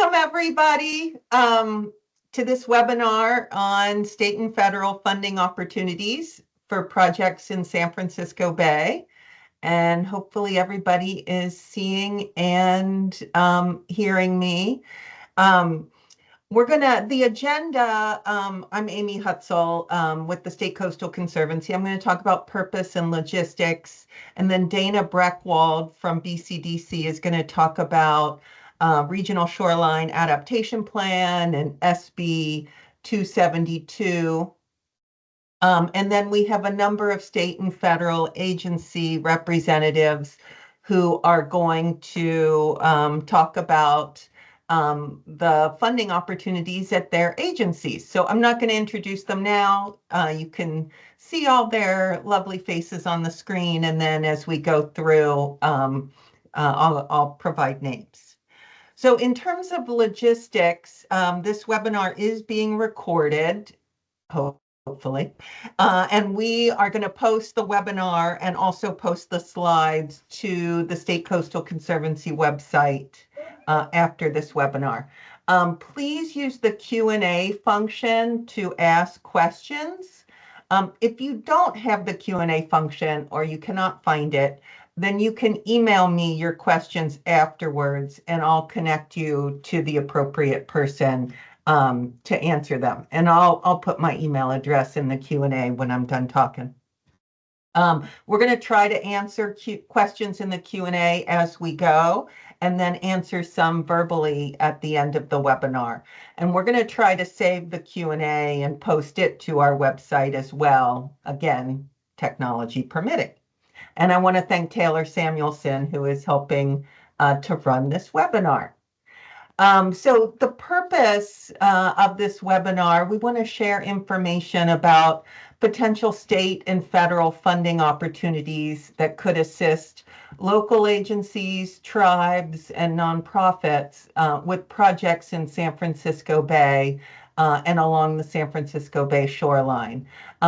Welcome, everybody, to this webinar on state and federal funding opportunities for projects in San Francisco Bay. And hopefully everybody is seeing and hearing me. The agenda, I'm Amy Hutzel with the State Coastal Conservancy. I'm going to talk about purpose and logistics. And then Dana Breckwald from BCDC is going to talk about Regional Shoreline Adaptation Plan and SB 272. And then we have a number of state and federal agency representatives who are going to talk about the funding opportunities at their agencies. So I'm not going to introduce them now. You can see all their lovely faces on the screen, and then as we go through, I'll provide names. So in terms of logistics, this webinar is being recorded, hopefully, and we are going to post the webinar and also post the slides to the State Coastal Conservancy website after this webinar. Please use the Q&A function to ask questions. If you don't have the Q&A function or you cannot find it, then you can email me your questions afterwards and I'll connect you to the appropriate person to answer them. And I'll put my email address in the Q&A when I'm done talking. We're going to try to answer questions in the Q&A as we go, and then answer some verbally at the end of the webinar. And we're going to try to save the Q&A and post it to our website as well, again, technology permitting. And I want to thank Taylor Samuelson, who is helping to run this webinar. So the purpose of this webinar, we want to share information about potential state and federal funding opportunities that could assist local agencies, tribes, and nonprofits with projects in San Francisco Bay and along the San Francisco Bay shoreline,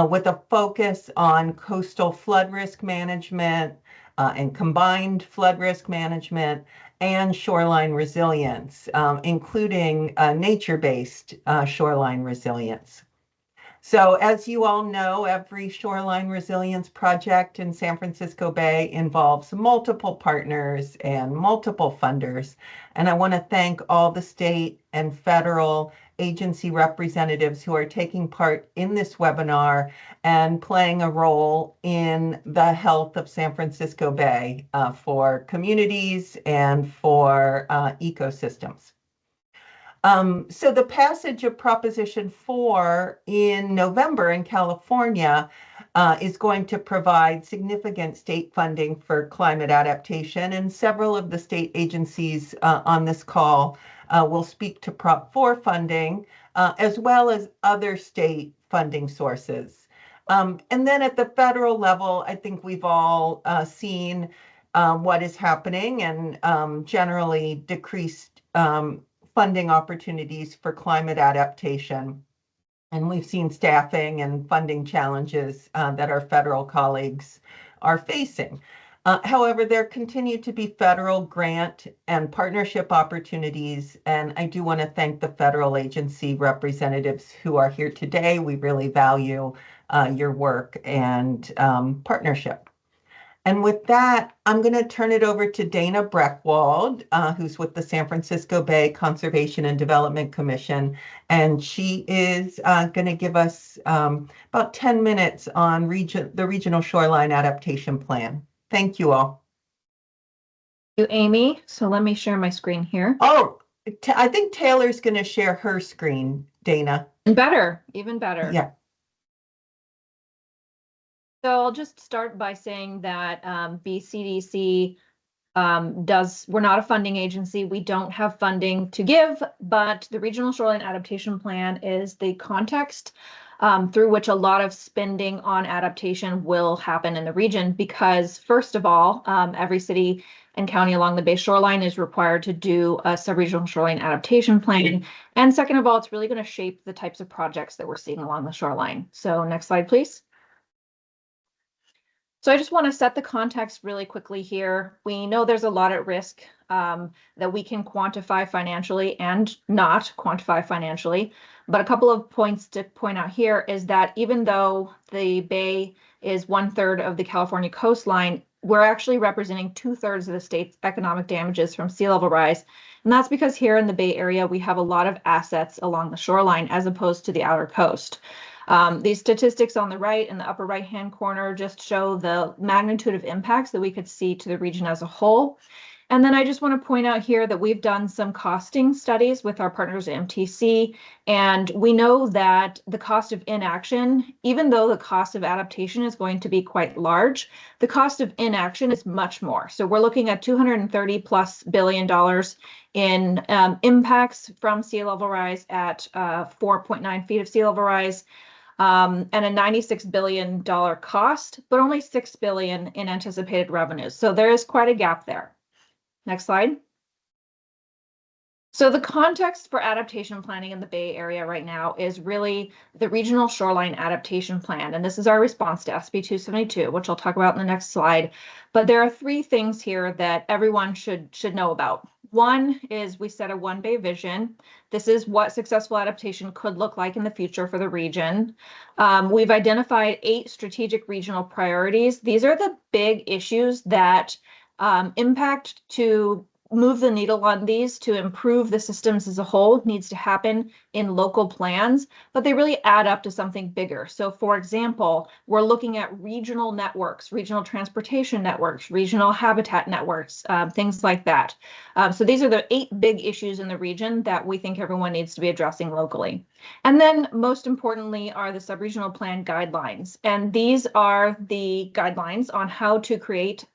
with a focus on coastal flood risk management and combined flood risk management and shoreline resilience, including nature-based shoreline resilience. So as you all know, every shoreline resilience project in San Francisco Bay involves multiple partners and multiple funders. And I want to thank all the state and federal agency representatives who are taking part in this webinar and playing a role in the health of San Francisco Bay for communities and for ecosystems. So the passage of Proposition 4 in November in California is going to provide significant state funding for climate adaptation, and several of the state agencies on this call will speak to Prop 4 funding, as well as other state funding sources. And then at the federal level, I think we've all seen what is happening and generally decreased funding opportunities for climate adaptation. And we've seen staffing and funding challenges that our federal colleagues are facing. However, there continue to be federal grant and partnership opportunities, and I do want to thank the federal agency representatives who are here today. We really value your work and partnership. And with that, I'm going to turn it over to Dana Breckwald, who's with the San Francisco Bay Conservation and Development Commission. And she is going to give us about 10 minutes on the Regional Shoreline Adaptation Plan. Thank you all. Thank you, Amy. So let me share my screen here. Oh, I think Taylor's going to share her screen, Dana. Better, even better. Yeah. So I'll just start by saying that BCDC we're not a funding agency. We don't have funding to give, but the Regional Shoreline Adaptation Plan is the context through which a lot of spending on adaptation will happen in the region, because first of all, every city and county along the Bay shoreline is required to do a sub-regional shoreline adaptation plan. And second of all, it's really going to shape the types of projects that we're seeing along the shoreline. So next slide, please. So I just want to set the context really quickly here. We know there's a lot at risk that we can quantify financially and not quantify financially. But a couple of points to point out here is that even though the Bay is 1/3 of the California coastline, we're actually representing 2/3 of the state's economic damages from sea level rise. And that's because here in the Bay Area, we have a lot of assets along the shoreline as opposed to the outer coast. These statistics on the right in the upper right-hand corner just show the magnitude of impacts that we could see to the region as a whole. And then I just want to point out here that we've done some costing studies with our partners at MTC, and we know that the cost of inaction, even though the cost of adaptation is going to be quite large, the cost of inaction is much more. So we're looking at $230+ billion in impacts from sea level rise at 4.9 feet of sea level rise. And a $96 billion cost, but only $6 billion in anticipated revenues. So there is quite a gap there. Next slide. So the context for adaptation planning in the Bay Area right now is really the Regional Shoreline Adaptation Plan. And this is our response to SB 272, which I'll talk about in the next slide. But there are three things here that everyone should know about. One is we set a one Bay vision. This is what successful adaptation could look like in the future for the region. We've identified 8 strategic regional priorities. These are the big issues that impact to move the needle on these to improve the systems as a whole needs to happen in local plans, but they really add up to something bigger. So for example, we're looking at regional networks, regional transportation networks, regional habitat networks, things like that. So these are the 8 big issues in the region that we think everyone needs to be addressing locally. And then most importantly are the subregional plan guidelines. And these are the guidelines on how to create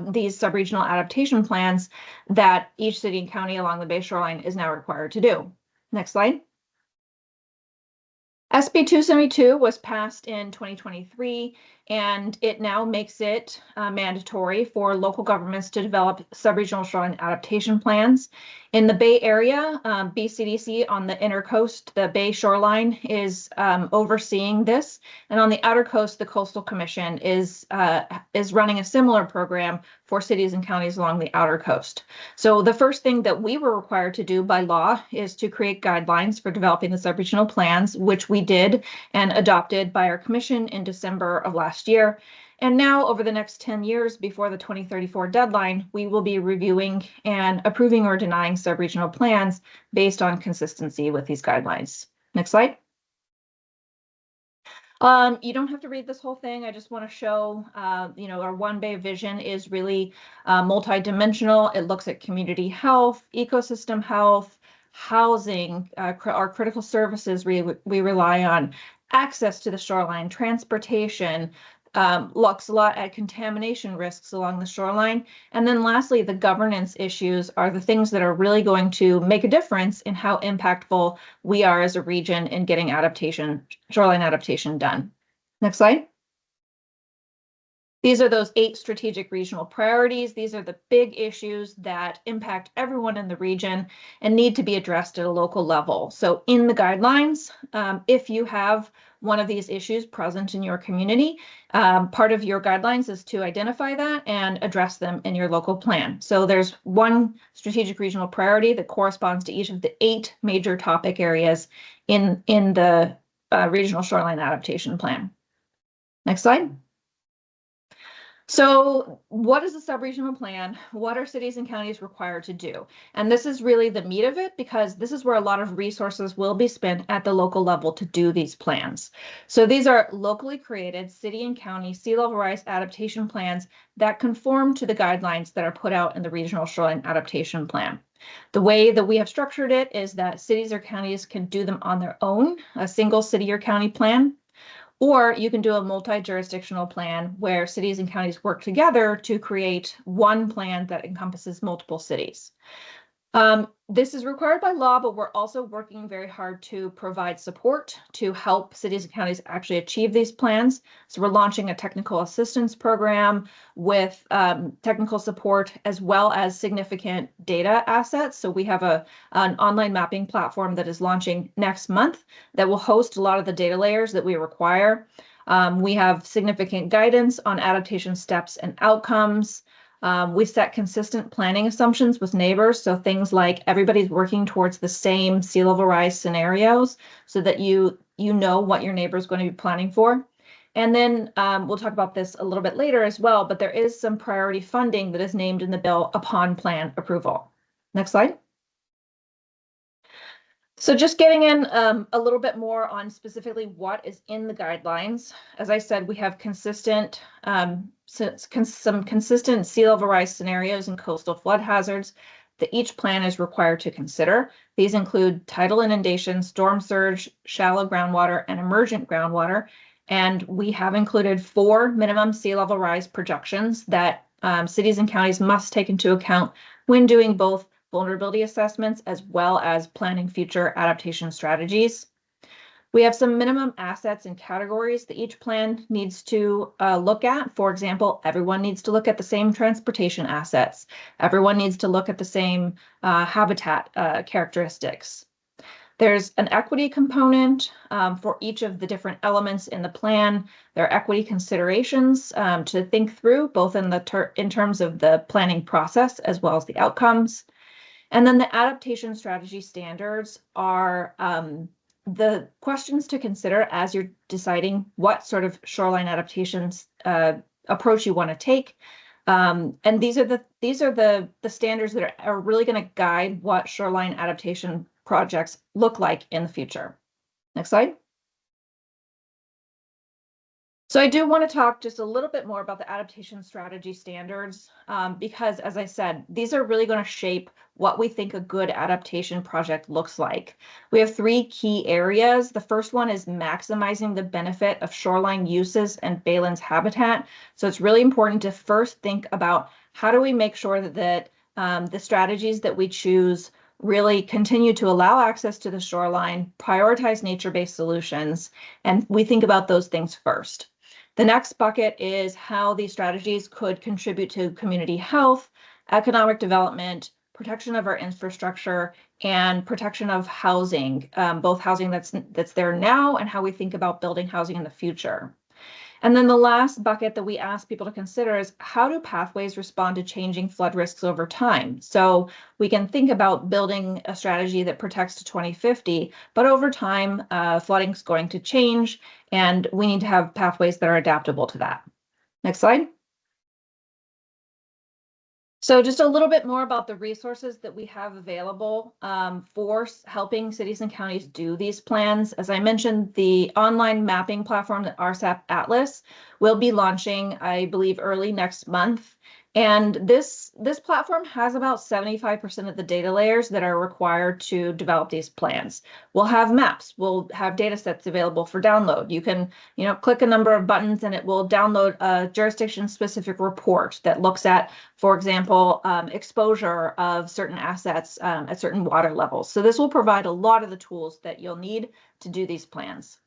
these subregional adaptation plans that each city and county along the Bay shoreline is now required to do. Next slide. SB 272 was passed in 2023, and it now makes it mandatory for local governments to develop subregional shoreline adaptation plans. In the Bay Area, BCDC on the inner coast, the Bay shoreline is overseeing this, and on the outer coast, the Coastal Commission is running a similar program for cities and counties along the outer coast. So the first thing that we were required to do by law is to create guidelines for developing the subregional plans, which we did and adopted by our commission in December of last year. And now over the next 10 years before the 2034 deadline, we will be reviewing and approving or denying subregional plans based on consistency with these guidelines. Next slide. You don't have to read this whole thing. I just want to show, our one Bay vision is really multidimensional. It looks at community health, ecosystem health, housing, our critical services we rely on, access to the shoreline, transportation, looks a lot at contamination risks along the shoreline. And then lastly, the governance issues are the things that are really going to make a difference in how impactful we are as a region in getting shoreline adaptation done. Next slide. These are those 8 strategic regional priorities. These are the big issues that impact everyone in the region and need to be addressed at a local level. So in the guidelines, if you have one of these issues present in your community, part of your guidelines is to identify that and address them in your local plan. So there's one strategic regional priority that corresponds to each of the 8 major topic areas in the Regional Shoreline Adaptation Plan. Next slide. So what is a subregional plan? What are cities and counties required to do? And this is really the meat of it, because this is where a lot of resources will be spent at the local level to do these plans. So these are locally created city and county sea level rise adaptation plans that conform to the guidelines that are put out in the Regional Shoreline Adaptation Plan. The way that we have structured it is that cities or counties can do them on their own, a single city or county plan. Or you can do a multi-jurisdictional plan where cities and counties work together to create one plan that encompasses multiple cities. This is required by law, but we're also working very hard to provide support to help cities and counties actually achieve these plans. So we're launching a technical assistance program with technical support as well as significant data assets. So we have an online mapping platform that is launching next month that will host a lot of the data layers that we require. We have significant guidance on adaptation steps and outcomes. We set consistent planning assumptions with neighbors. So things like everybody's working towards the same sea level rise scenarios so that you know what your neighbor is going to be planning for. And then we'll talk about this a little bit later as well, but there is some priority funding that is named in the bill upon plan approval. Next slide. So just getting in a little bit more on specifically what is in the guidelines. As I said, we have consistent, some consistent sea level rise scenarios and coastal flood hazards that each plan is required to consider. These include tidal inundation, storm surge, shallow groundwater, and emergent groundwater. And we have included 4 minimum sea level rise projections that cities and counties must take into account when doing both vulnerability assessments as well as planning future adaptation strategies. We have some minimum assets and categories that each plan needs to look at. For example, everyone needs to look at the same transportation assets. Everyone needs to look at the same habitat characteristics. There's an equity component for each of the different elements in the plan. There are equity considerations to think through, both in terms of the planning process as well as the outcomes. And then the adaptation strategy standards are the questions to consider as you're deciding what sort of shoreline adaptations approach you want to take. And these are the standards that are really going to guide what shoreline adaptation projects look like in the future. Next slide. So I do want to talk just a little bit more about the adaptation strategy standards because, as I said, these are really going to shape what we think a good adaptation project looks like. We have 3 key areas. The first one is maximizing the benefit of shoreline uses and baylands habitat. So it's really important to first think about how do we make sure that the strategies that we choose really continue to allow access to the shoreline, prioritize nature-based solutions, and we think about those things first. The next bucket is how these strategies could contribute to community health, economic development, protection of our infrastructure, and protection of housing, both housing that's there now and how we think about building housing in the future. And then the last bucket that we ask people to consider is how do pathways respond to changing flood risks over time? So we can think about building a strategy that protects to 2050, but over time, flooding is going to change, and we need to have pathways that are adaptable to that. Next slide. So just a little bit more about the resources that we have available for helping cities and counties do these plans. As I mentioned, the online mapping platform, the RSAP Atlas, will be launching, I believe, early next month. And this platform has about 75% of the data layers that are required to develop these plans. We'll have maps, we'll have data sets available for download. You can, click a number of buttons and it will download a jurisdiction-specific report that looks at, for example, exposure of certain assets at certain water levels. So this will provide a lot of the tools that you'll need to do these plans.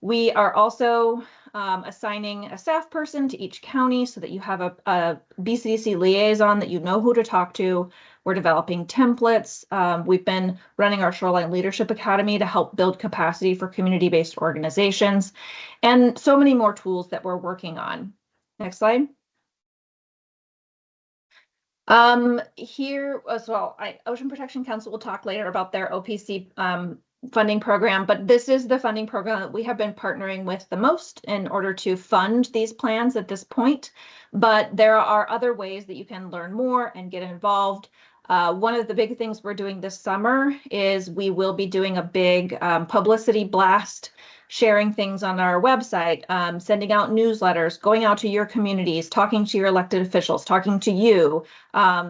We are also assigning a staff person to each county so that you have a BCDC liaison that you know who to talk to. We're developing templates. We've been running our Shoreline Leadership Academy to help build capacity for community-based organizations, and so many more tools that we're working on. Next slide. Here as well, Ocean Protection Council will talk later about their OPC funding program, but this is the funding program that we have been partnering with the most in order to fund these plans at this point. But there are other ways that you can learn more and get involved. One of the big things we're doing this summer is we will be doing a big publicity blast, sharing things on our website, sending out newsletters, going out to your communities, talking to your elected officials, talking to you,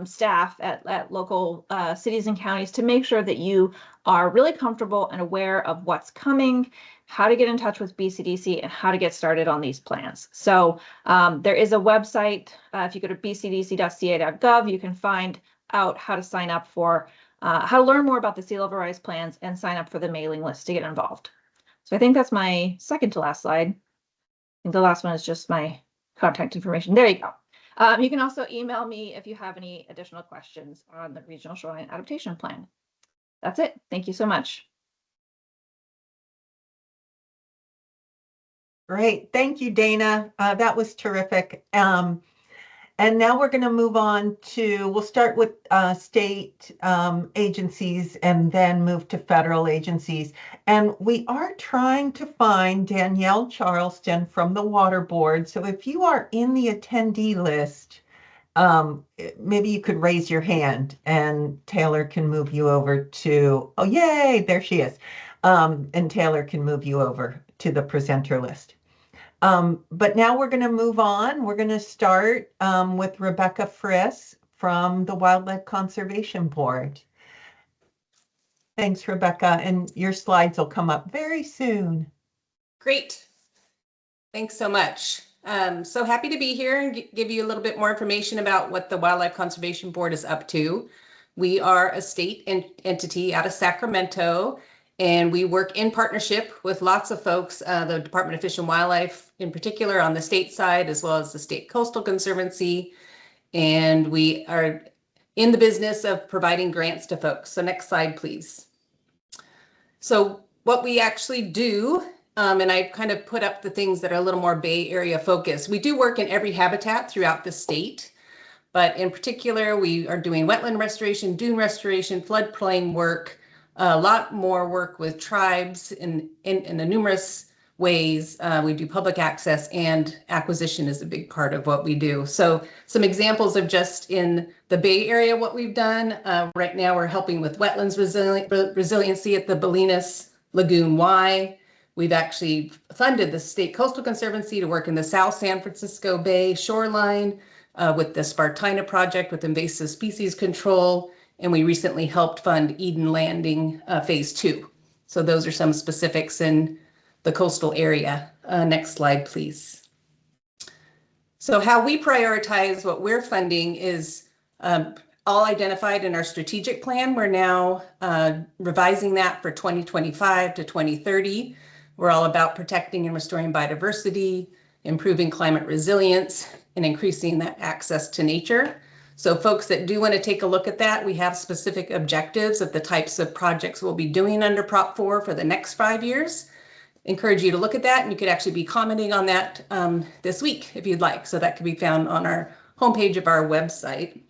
staff at local cities and counties to make sure that you are really comfortable and aware of what's coming, how to get in touch with BCDC, and how to get started on these plans. So there is a website. If you go to bcdc.ca.gov, you can find out how to sign up for how to learn more about the sea level rise plans and sign up for the mailing list to get involved. So I think that's my second to last slide. I think the last one is just my contact information. There you go. You can also email me if you have any additional questions on the Regional Shoreline Adaptation Plan. That's it. Thank you so much. Great. Thank you, Dana. That was terrific. And now we're going to move on to, we'll start with state agencies and then move to federal agencies. And we are trying to find Danielle Charleston from the Water Board. So if you are in the attendee list, maybe you could raise your hand and Taylor can move you over to, oh, yay, there she is. And Taylor can move you over to the presenter list. But now we're going to move on. We're going to start with Rebecca Friss from the Wildlife Conservation Board. Thanks, Rebecca. And your slides will come up very soon. Great. Thanks so much. So happy to be here and give you a little bit more information about what the Wildlife Conservation Board is up to. We are a state entity out of Sacramento, and we work in partnership with lots of folks, the Department of Fish and Wildlife in particular on the state side, as well as the State Coastal Conservancy. And we are in the business of providing grants to folks. So next slide, please. So what we actually do, and I kind of put up the things that are a little more Bay Area focused. We do work in every habitat throughout the state, but in particular, we are doing wetland restoration, dune restoration, floodplain work, a lot more work with tribes in the numerous ways. We do public access, and acquisition is a big part of what we do. So some examples of just in the Bay Area, what we've done. Right now, we're helping with wetlands resiliency at the Bolinas Lagoon Y. We've actually funded the State Coastal Conservancy to work in the South San Francisco Bay shoreline with the Spartina project with invasive species control. And we recently helped fund Eden Landing Phase 2. So those are some specifics in the coastal area. Next slide, please. So how we prioritize what we're funding is all identified in our strategic plan. We're now revising that for 2025 to 2030. We're all about protecting and restoring biodiversity, improving climate resilience, and increasing that access to nature. So folks that do want to take a look at that, we have specific objectives of the types of projects we'll be doing under Prop 4 for the next 5 years. Encourage you to look at that, and you could actually be commenting on that this week if you'd like. So that can be found on our homepage of our website.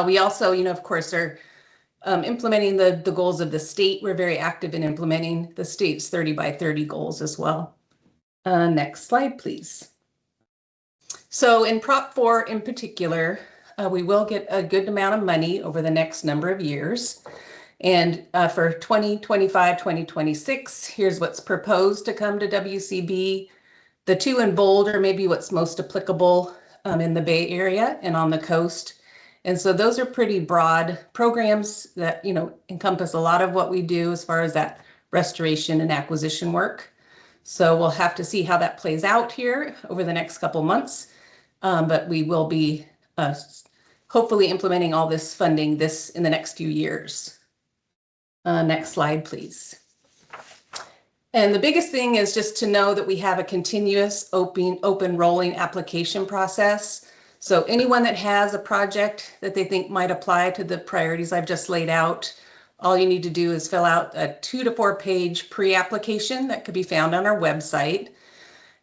We also, of course, are implementing the goals of the state. We're very active in implementing the state's 30 by 30 goals as well. Next slide, please. So in Prop 4 in particular, we will get a good amount of money over the next number of years. And for 2025, 2026, here's what's proposed to come to WCB. The two in bold are maybe what's most applicable in the Bay Area and on the coast. And so those are pretty broad programs that, encompass a lot of what we do as far as that restoration and acquisition work. So we'll have to see how that plays out here over the next couple months. But we will be hopefully implementing all this funding in the next few years. Next slide, please. And the biggest thing is just to know that we have a continuous open rolling application process. So anyone that has a project that they think might apply to the priorities I've just laid out, all you need to do is fill out a 2 to 4 page pre-application that could be found on our website.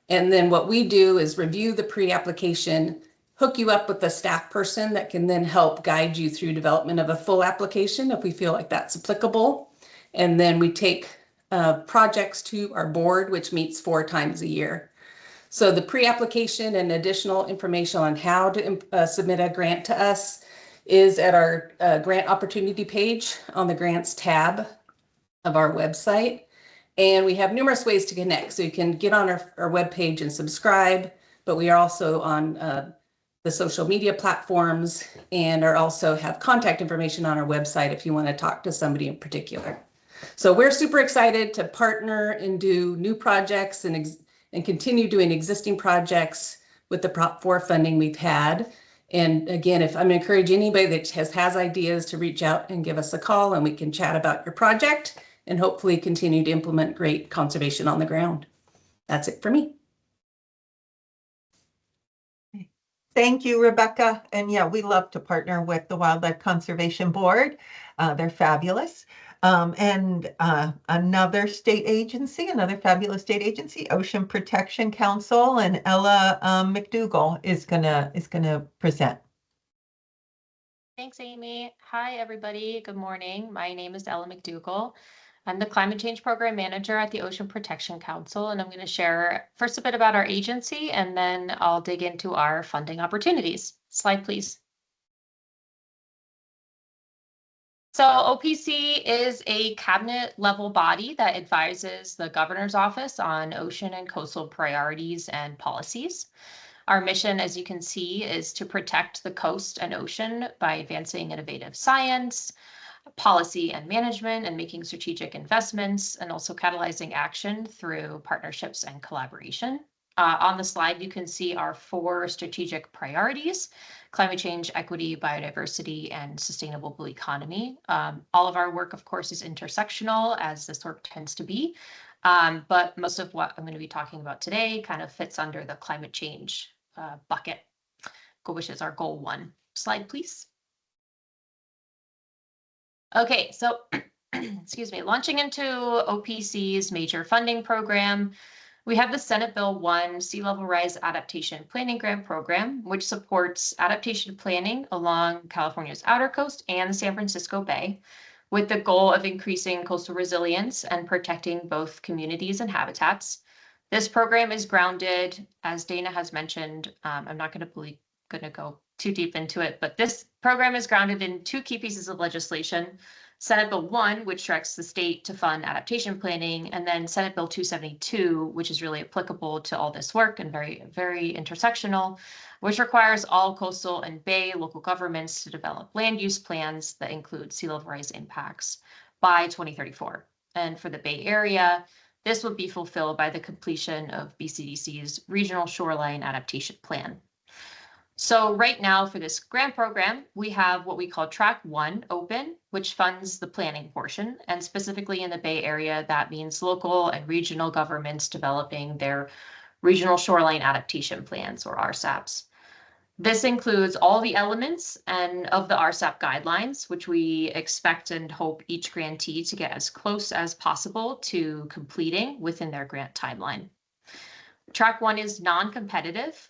And then what we do is review the pre-application, hook you up with a staff person that can then help guide you through development of a full application if we feel like that's applicable. And then we take projects to our board, which meets 4 times a year. So the pre-application and additional information on how to submit a grant to us is at our grant opportunity page on the grants tab of our website. And we have numerous ways to connect. So you can get on our webpage and subscribe, but we are also on the social media platforms and also have contact information on our website if you want to talk to somebody in particular. So we're super excited to partner and do new projects and continue doing existing projects with the Prop 4 funding we've had. And again, if I'm encourage anybody that has ideas to reach out and give us a call and we can chat about your project and hopefully continue to implement great conservation on the ground. That's it for me. Thank you, Rebecca. And yeah, we love to partner with the Wildlife Conservation Board. They're fabulous. And another state agency, another fabulous state agency, Ocean Protection Council, and Ella McDougall is gonna present. Thanks, Amy. Hi, everybody. Good morning. My name is Ella McDougall. I'm the Climate Change Program Manager at the Ocean Protection Council, and I'm going to share first a bit about our agency, and then I'll dig into our funding opportunities. Slide, please. So OPC is a cabinet level body that advises the governor's office on ocean and coastal priorities and policies. Our mission, as you can see, is to protect the coast and ocean by advancing innovative science, policy and management, and making strategic investments, and also catalyzing action through partnerships and collaboration. On the slide, you can see our 4 strategic priorities: climate change, equity, biodiversity, and sustainable blue economy. All of our work, of course, is intersectional, as this work tends to be. But most of what I'm going to be talking about today kind of fits under the climate change bucket, which is our goal 1. Slide, please. Okay, so excuse me, launching into OPC's major funding program, we have the Senate Bill 1 Sea Level Rise Adaptation Planning Grant Program, which supports adaptation planning along California's outer coast and the San Francisco Bay, with the goal of increasing coastal resilience and protecting both communities and habitats. This program is grounded, as Dana has mentioned, I'm not going to go too deep into it, but this program is grounded in 2 key pieces of legislation: Senate Bill 1, which directs the state to fund adaptation planning, and then Senate Bill 272, which is really applicable to all this work and very, very intersectional, which requires all coastal and bay local governments to develop land use plans that include sea level rise impacts by 2034. And for the Bay Area, this would be fulfilled by the completion of BCDC's Regional Shoreline Adaptation Plan. So right now for this grant program, we have what we call Track 1 open, which funds the planning portion. And specifically in the Bay Area, that means local and regional governments developing their Regional Shoreline Adaptation Plans, or RSAPs. This includes all the elements and of the RSAP guidelines, which we expect and hope each grantee to get as close as possible to completing within their grant timeline. Track 1 is non-competitive,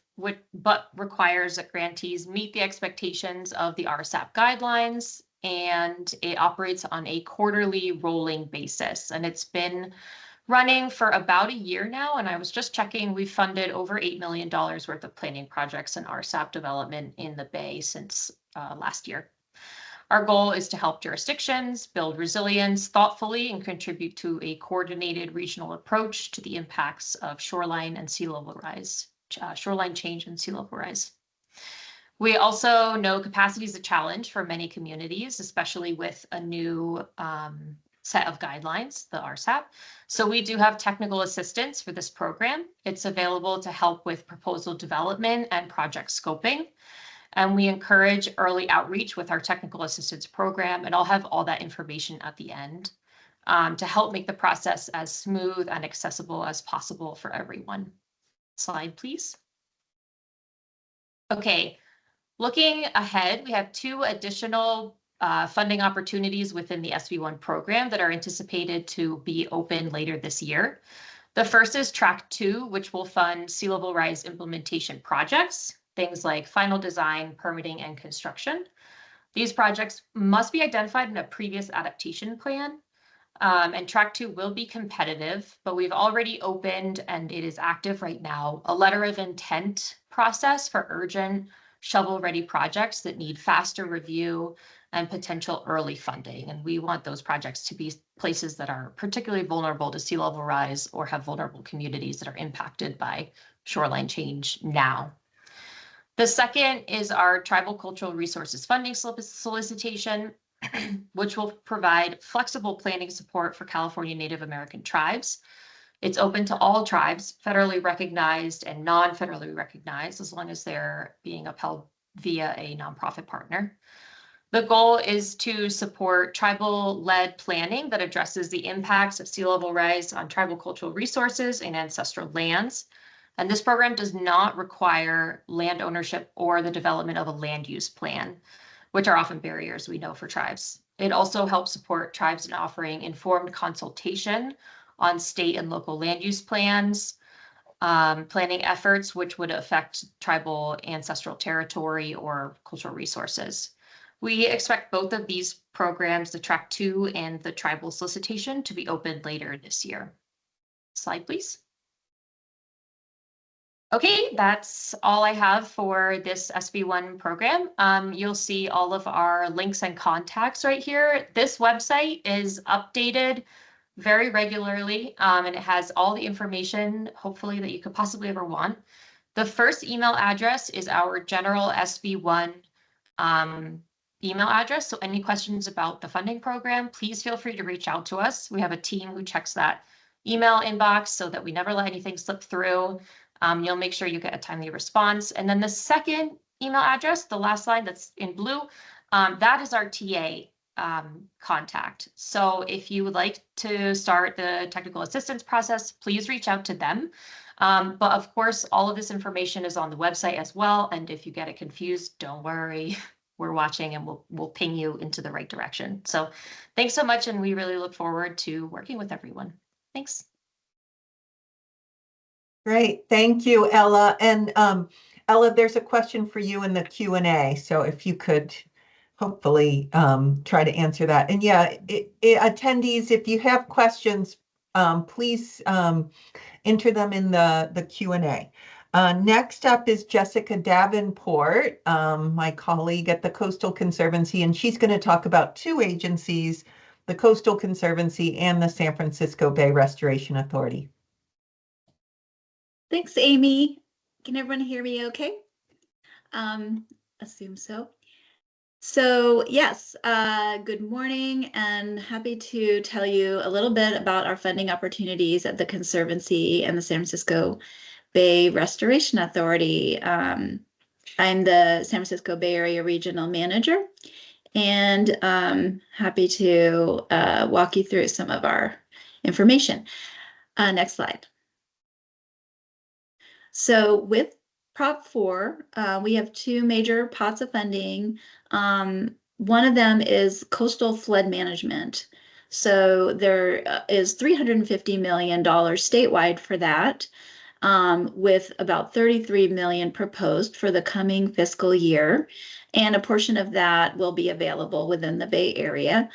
but requires that grantees meet the expectations of the RSAP guidelines, and it operates on a quarterly rolling basis. And it's been running for about a year now, and I was just checking, we've funded over $8 million worth of planning projects and RSAP development in the Bay since last year. Our goal is to help jurisdictions build resilience thoughtfully and contribute to a coordinated regional approach to the impacts of shoreline and sea level rise, shoreline change and sea level rise. We also know capacity is a challenge for many communities, especially with a new set of guidelines, the RSAP. So we do have technical assistance for this program. It's available to help with proposal development and project scoping. And we encourage early outreach with our technical assistance program, and I'll have all that information at the end to help make the process as smooth and accessible as possible for everyone. Slide, please. Okay, looking ahead, we have 2 additional funding opportunities within the SB1 program that are anticipated to be open later this year. The first is Track 2, which will fund sea level rise implementation projects, things like final design, permitting, and construction. These projects must be identified in a previous adaptation plan, and Track 2 will be competitive, but we've already opened, and it is active right now, a letter of intent process for urgent shovel-ready projects that need faster review and potential early funding. And we want those projects to be places that are particularly vulnerable to sea level rise or have vulnerable communities that are impacted by shoreline change now. The second is our Tribal Cultural Resources Funding Solicitation, which will provide flexible planning support for California Native American tribes. It's open to all tribes, federally recognized and non-federally recognized, as long as they're being upheld via a nonprofit partner. The goal is to support tribal-led planning that addresses the impacts of sea level rise on tribal cultural resources and ancestral lands. And this program does not require land ownership or the development of a land use plan, which are often barriers we know for tribes. It also helps support tribes in offering informed consultation on state and local land use plans, planning efforts which would affect tribal ancestral territory or cultural resources. We expect both of these programs, the Track 2 and the Tribal Solicitation, to be open later this year. Slide, please. Okay, that's all I have for this SB1 program. You'll see all of our links and contacts right here. This website is updated very regularly, and it has all the information, hopefully, that you could possibly ever want. The first email address is our general SB1 email address. So any questions about the funding program, please feel free to reach out to us. We have a team who checks that email inbox so that we never let anything slip through. You'll make sure you get a timely response. And then the second email address, the last line that's in blue, that is our TA contact. So if you would like to start the technical assistance process, please reach out to them. But of course, all of this information is on the website as well. And if you get it confused, don't worry. We're watching and we'll ping you into the right direction. So thanks so much. And we really look forward to working with everyone. Thanks. Great, thank you, Ella. And Ella, there's a question for you in the Q&A. So if you could hopefully try to answer that. And yeah, attendees, if you have questions, please enter them in the Q&A. Next up is Jessica Davenport, my colleague at the Coastal Conservancy, and she's going to talk about two agencies, the Coastal Conservancy and the San Francisco Bay Restoration Authority. Thanks, Amy. Can everyone hear me okay? Assume so. So yes, good morning and happy to tell you a little bit about our funding opportunities at the Conservancy and the San Francisco Bay Restoration Authority. I'm the San Francisco Bay Area Regional Manager and happy to walk you through some of our information. Next slide. So with Prop 4, we have two major pots of funding. One of them is coastal flood management. So there is $350 million statewide for that, with about $33 million proposed for the coming fiscal year. And a portion of that will be available within the Bay Area.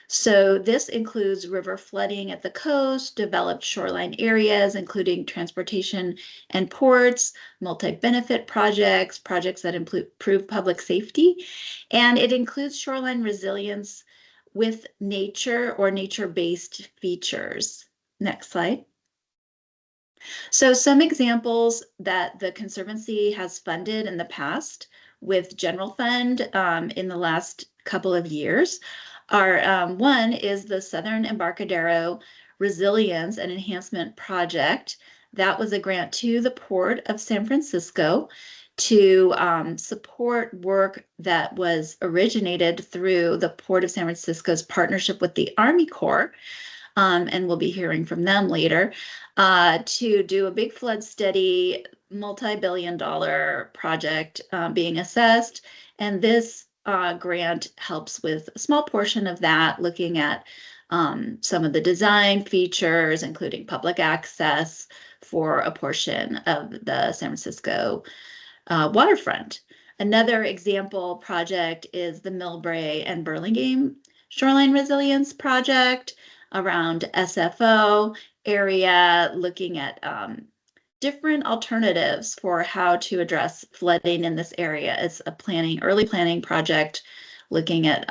So this includes river flooding at the coast, developed shoreline areas, including transportation and ports, multi-benefit projects, projects that improve public safety, and it includes shoreline resilience with nature or nature-based features. Next slide. So some examples that the Conservancy has funded in the past with general fund in the last couple of years are one is the Southern Embarcadero Resilience and Enhancement Project. That was a grant to the Port of San Francisco to support work that was originated through the Port of San Francisco's partnership with the Army Corps, and we'll be hearing from them later, to do a big flood study, multi-billion-dollar project being assessed. And this grant helps with a small portion of that, looking at some of the design features, including public access for a portion of the San Francisco waterfront. Another example project is the Millbrae and Burlingame Shoreline Resilience Project around SFO area, looking at different alternatives for how to address flooding in this area. It's a early planning project looking at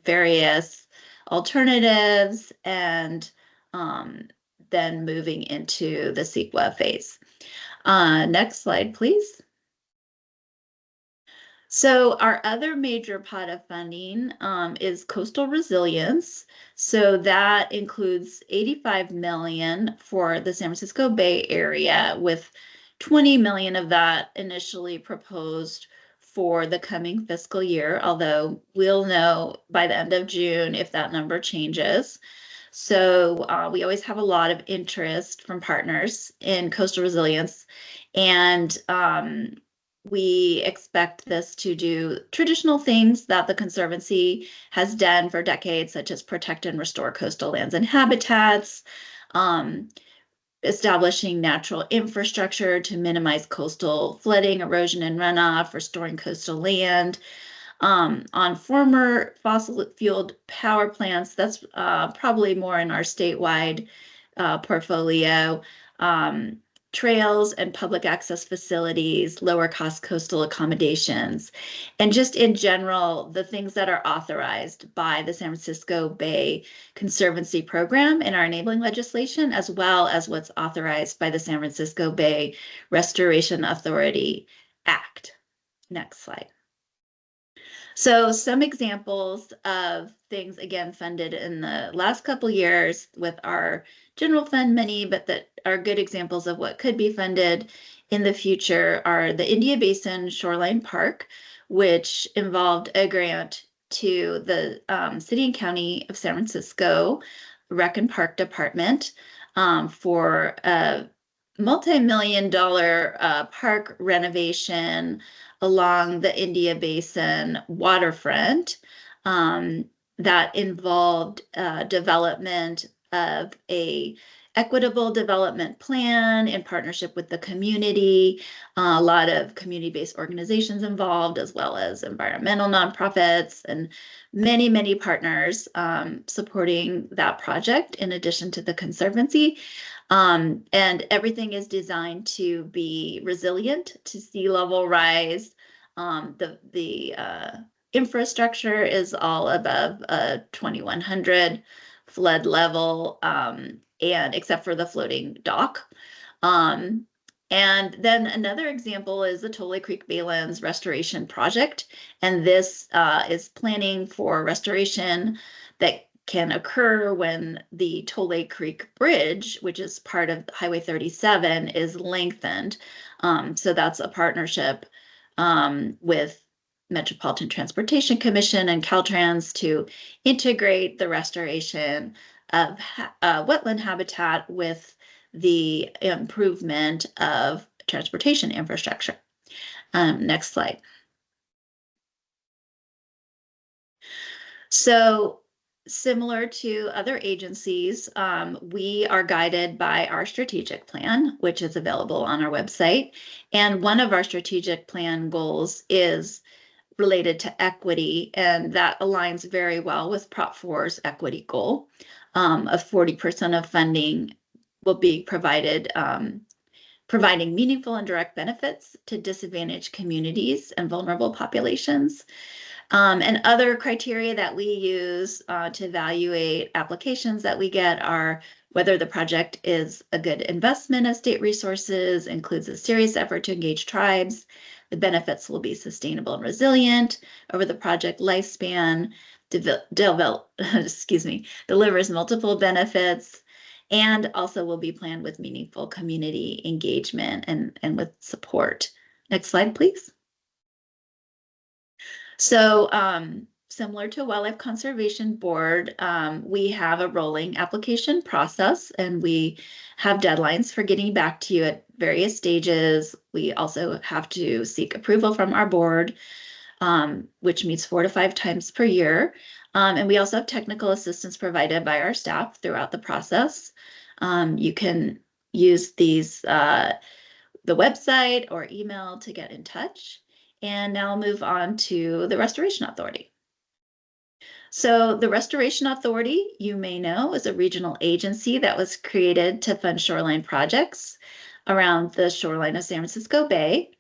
various alternatives and then moving into the CEQA phase. Next slide, please. So our other major pot of funding is coastal resilience. So that includes $85 million for the San Francisco Bay Area, with $20 million of that initially proposed for the coming fiscal year, although we'll know by the end of June if that number changes. So we always have a lot of interest from partners in coastal resilience, and we expect this to do traditional things that the Conservancy has done for decades, such as protect and restore coastal lands and habitats, establishing natural infrastructure to minimize coastal flooding, erosion, and runoff, restoring coastal land. On former fossil-fueled power plants, that's probably more in our statewide portfolio. Trails and public access facilities, lower cost coastal accommodations, and just in general, the things that are authorized by the San Francisco Bay Conservancy Program in our enabling legislation, as well as what's authorized by the San Francisco Bay Restoration Authority Act. Next slide. So some examples of things, again, funded in the last couple years with our general fund money, but that are good examples of what could be funded in the future are the India Basin Shoreline Park, which involved a grant to the City and County of San Francisco Rec and Park Department for a multi-million-dollar park renovation along the India Basin waterfront that involved development of a equitable development plan in partnership with the community, a lot of community-based organizations involved, as well as environmental nonprofits and many, many partners supporting that project in addition to the Conservancy. And everything is designed to be resilient to sea level rise. The infrastructure is all above 2100 flood level, and except for the floating dock. And then another example is the Tole Creek Baylands Restoration Project. And this is planning for restoration that can occur when the Tole Creek Bridge, which is part of Highway 37, is lengthened. So that's a partnership with Metropolitan Transportation Commission and Caltrans to integrate the restoration of wetland habitat with the improvement of transportation infrastructure. Next slide. So similar to other agencies, we are guided by our strategic plan, which is available on our website. And one of our strategic plan goals is related to equity, and that aligns very well with Prop 4's equity goal of 40% of funding will be provided, providing meaningful and direct benefits to disadvantaged communities and vulnerable populations. And other criteria that we use to evaluate applications that we get are whether the project is a good investment of state resources, includes a serious effort to engage tribes, the benefits will be sustainable and resilient over the project lifespan, delivers multiple benefits, and also will be planned with meaningful community engagement and with support. Next slide, please. So similar to Wildlife Conservation Board, we have a rolling application process, and we have deadlines for getting back to you at various stages. We also have to seek approval from our board, which meets 4 to 5 times per year. And we also have technical assistance provided by our staff throughout the process. You can use these, the website or email to get in touch. And now I'll move on to the Restoration Authority. So the Restoration Authority, you may know, is a regional agency that was created to fund shoreline projects around the shoreline of San Francisco Bay.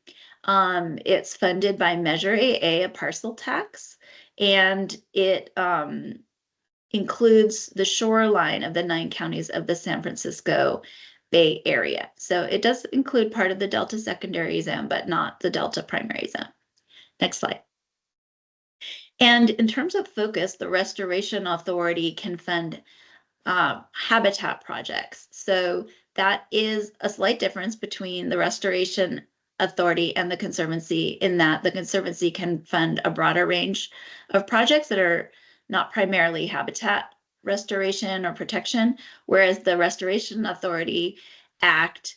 It's funded by Measure AA, a parcel tax, and it includes the shoreline of the 9 counties of the San Francisco Bay Area. So it does include part of the Delta secondary zone, but not the Delta primary zone. Next slide. And in terms of focus, the Restoration Authority can fund habitat projects. So that is a slight difference between the Restoration Authority and the Conservancy, in that the Conservancy can fund a broader range of projects that are not primarily habitat restoration or protection, whereas the Restoration Authority Act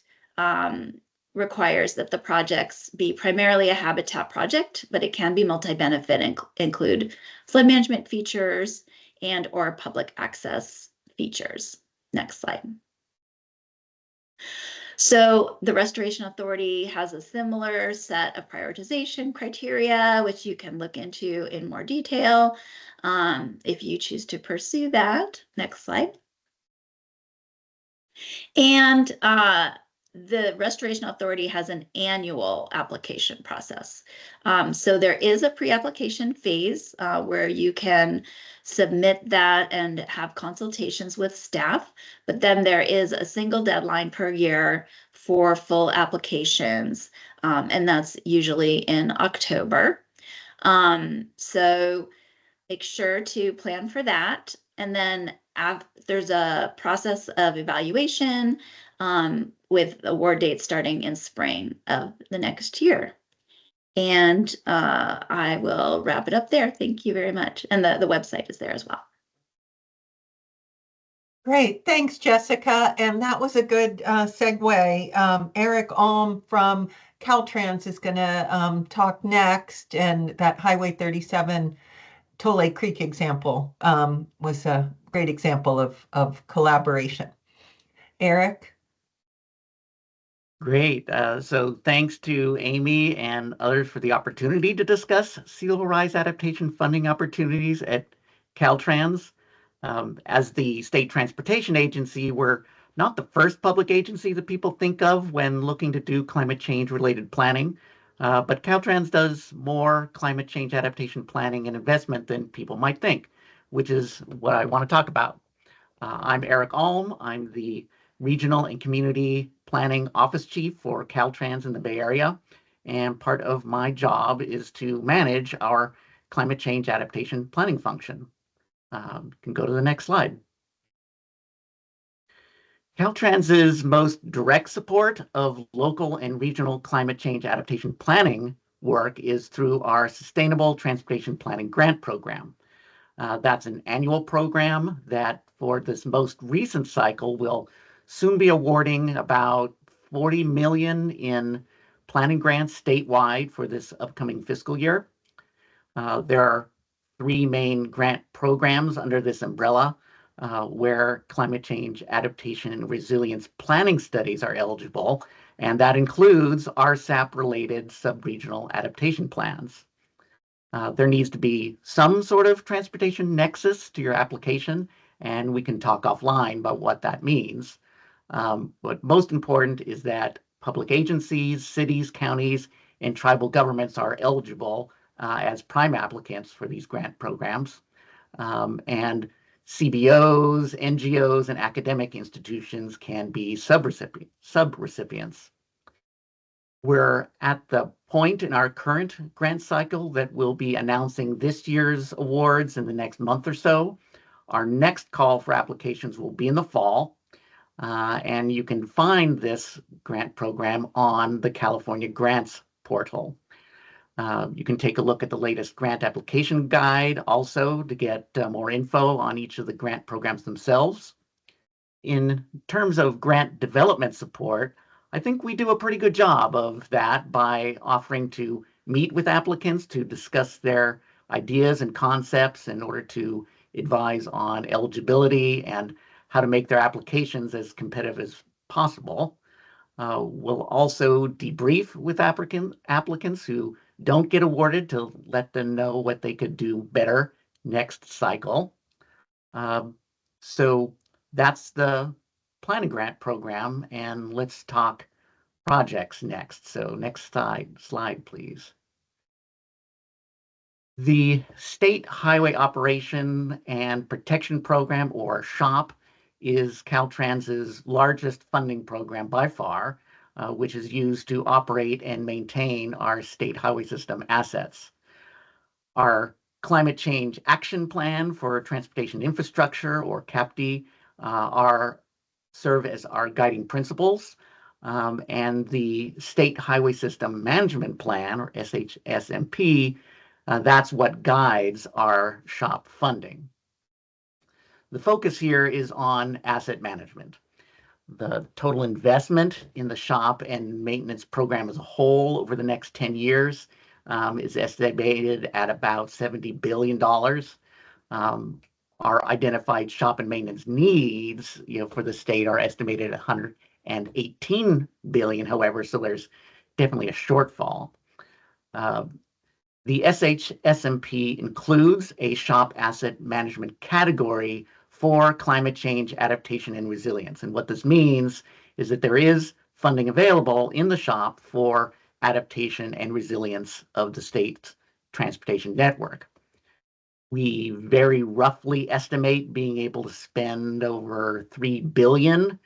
requires that the projects be primarily a habitat project, but it can be multi-benefit and include flood management features and or public access features. Next slide. So the Restoration Authority has a similar set of prioritization criteria, which you can look into in more detail if you choose to pursue that. Next slide. And the Restoration Authority has an annual application process. So there is a pre-application phase where you can submit that and have consultations with staff, but then there is a single deadline per year for full applications, and that's usually in October. So make sure to plan for that. And then there's a process of evaluation with award dates starting in spring of the next year. And I will wrap it up there. Thank you very much. And the website is there as well. Great, thanks, Jessica. And that was a good segue. Eric Alm from Caltrans is going to talk next, and that Highway 37 Tole Creek example was a great example of collaboration. Eric? Great. So thanks to Amy and others for the opportunity to discuss sea level rise adaptation funding opportunities at Caltrans. As the state transportation agency, we're not the first public agency that people think of when looking to do climate change related planning, but Caltrans does more climate change adaptation planning and investment than people might think, which is what I want to talk about. I'm Eric Alm. I'm the Regional and Community Planning Office Chief for Caltrans in the Bay Area, and part of my job is to manage our climate change adaptation planning function. You can go to the next slide. Caltrans's most direct support of local and regional climate change adaptation planning work is through our Sustainable Transportation Planning Grant Program. That's an annual program that for this most recent cycle will soon be awarding about $40 million in planning grants statewide for this upcoming fiscal year. There are 3 main grant programs under this umbrella where climate change adaptation and resilience planning studies are eligible, and that includes RSAP-related sub-regional adaptation plans. There needs to be some sort of transportation nexus to your application, and we can talk offline about what that means. But most important is that public agencies, cities, counties, and tribal governments are eligible as prime applicants for these grant programs. And CBOs, NGOs, and academic institutions can be sub-recipients. We're at the point in our current grant cycle that we'll be announcing this year's awards in the next month or so. Our next call for applications will be in the fall, and you can find this grant program on the California Grants portal. You can take a look at the latest grant application guide also to get more info on each of the grant programs themselves. In terms of grant development support, I think we do a pretty good job of that by offering to meet with applicants to discuss their ideas and concepts in order to advise on eligibility and how to make their applications as competitive as possible. We'll also debrief with applicants who don't get awarded to let them know what they could do better next cycle. So that's the planning grant program, and let's talk projects next. So next slide, please. The State Highway Operation and Protection Program, or SHOP, is Caltrans's largest funding program by far, which is used to operate and maintain our state highway system assets. Our Climate Change Action Plan for Transportation Infrastructure, or CAPTI, serve as our guiding principles. and the State Highway System Management Plan, or SHSMP, that's what guides our SHOP funding. The focus here is on asset management. The total investment in the SHOP and maintenance program as a whole over the next 10 years is estimated at about $70 billion. Our identified SHOP and maintenance needs, for the state are estimated at $118 billion, however, so there's definitely a shortfall. The SHSMP includes a SHOP asset management category for climate change adaptation and resilience. And what this means is that there is funding available in the SHOP for adaptation and resilience of the state's transportation network. We very roughly estimate being able to spend over $3 billion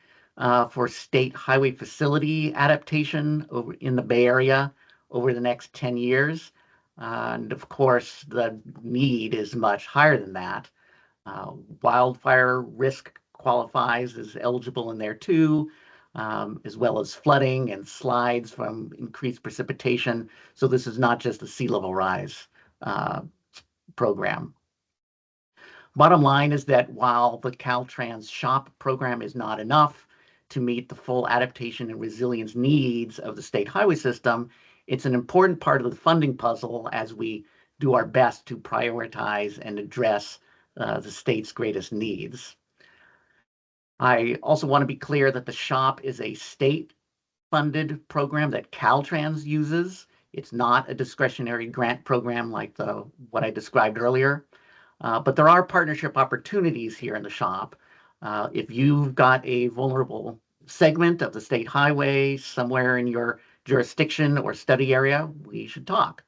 for state highway facility adaptation over in the Bay Area over the next 10 years. And of course, the need is much higher than that. Wildfire risk qualifies as eligible in there too, as well as flooding and slides from increased precipitation. So this is not just a sea level rise program. Bottom line is that while the Caltrans SHOP program is not enough to meet the full adaptation and resilience needs of the state highway system, it's an important part of the funding puzzle as we do our best to prioritize and address the state's greatest needs. I also want to be clear that the SHOP is a state-funded program that Caltrans uses. It's not a discretionary grant program like what I described earlier. But there are partnership opportunities here in the SHOP. If you've got a vulnerable segment of the state highway somewhere in your jurisdiction or study area, we should talk.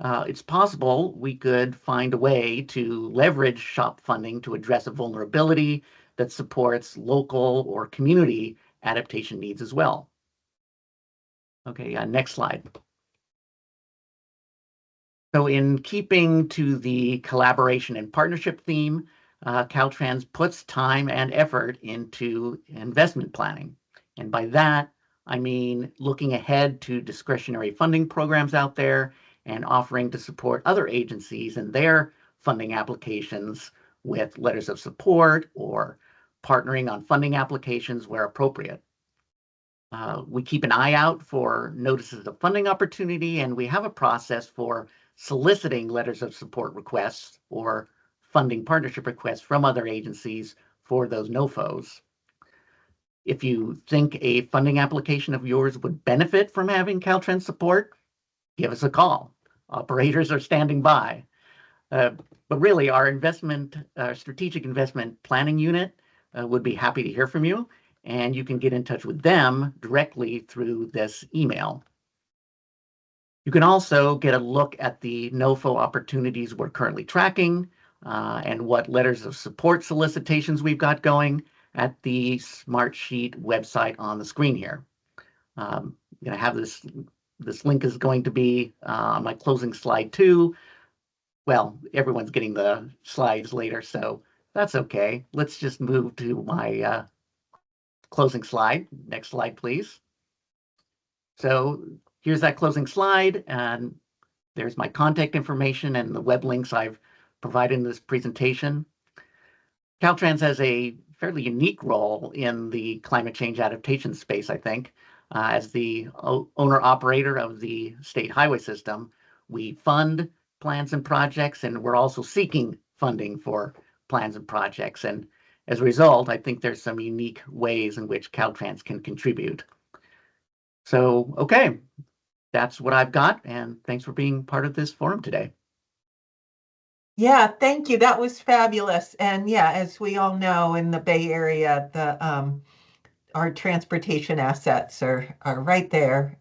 It's possible we could find a way to leverage SHOP funding to address a vulnerability that supports local or community adaptation needs as well. Okay, next slide. So in keeping to the collaboration and partnership theme, Caltrans puts time and effort into investment planning. And by that, I mean looking ahead to discretionary funding programs out there and offering to support other agencies in their funding applications with letters of support or partnering on funding applications where appropriate. We keep an eye out for notices of funding opportunity, and we have a process for soliciting letters of support requests or funding partnership requests from other agencies for those NOFOs. If you think a funding application of yours would benefit from having Caltrans support, give us a call. Operators are standing by. But really, our strategic investment planning unit would be happy to hear from you, and you can get in touch with them directly through this email. You can also get a look at the NOFO opportunities we're currently tracking and what letters of support solicitations we've got going at the Smartsheet website on the screen here. I'm going to have this link is going to be on my closing slide too. Well, everyone's getting the slides later, so that's okay. Let's just move to my closing slide. Next slide, please. So here's that closing slide, and there's my contact information and the web links I've provided in this presentation. Caltrans has a fairly unique role in the climate change adaptation space, I think. As the owner-operator of the state highway system, we fund plans and projects, and we're also seeking funding for plans and projects. And as a result, I think there's some unique ways in which Caltrans can contribute. So, okay, that's what I've got, and thanks for being part of this forum today. Yeah, thank you. That was fabulous. And yeah, as we all know, in the Bay Area, our transportation assets are right there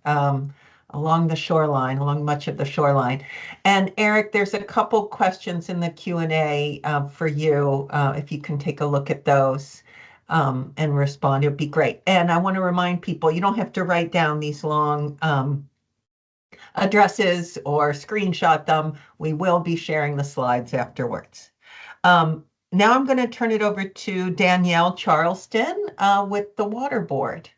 along the shoreline, along much of the shoreline. And Eric, there's a couple questions in the Q&A for you. If you can take a look at those and respond, it'd be great. And I want to remind people, you don't have to write down these long addresses or screenshot them. We will be sharing the slides afterwards. Now I'm going to turn it over to Danielle Charleston with the Water Board.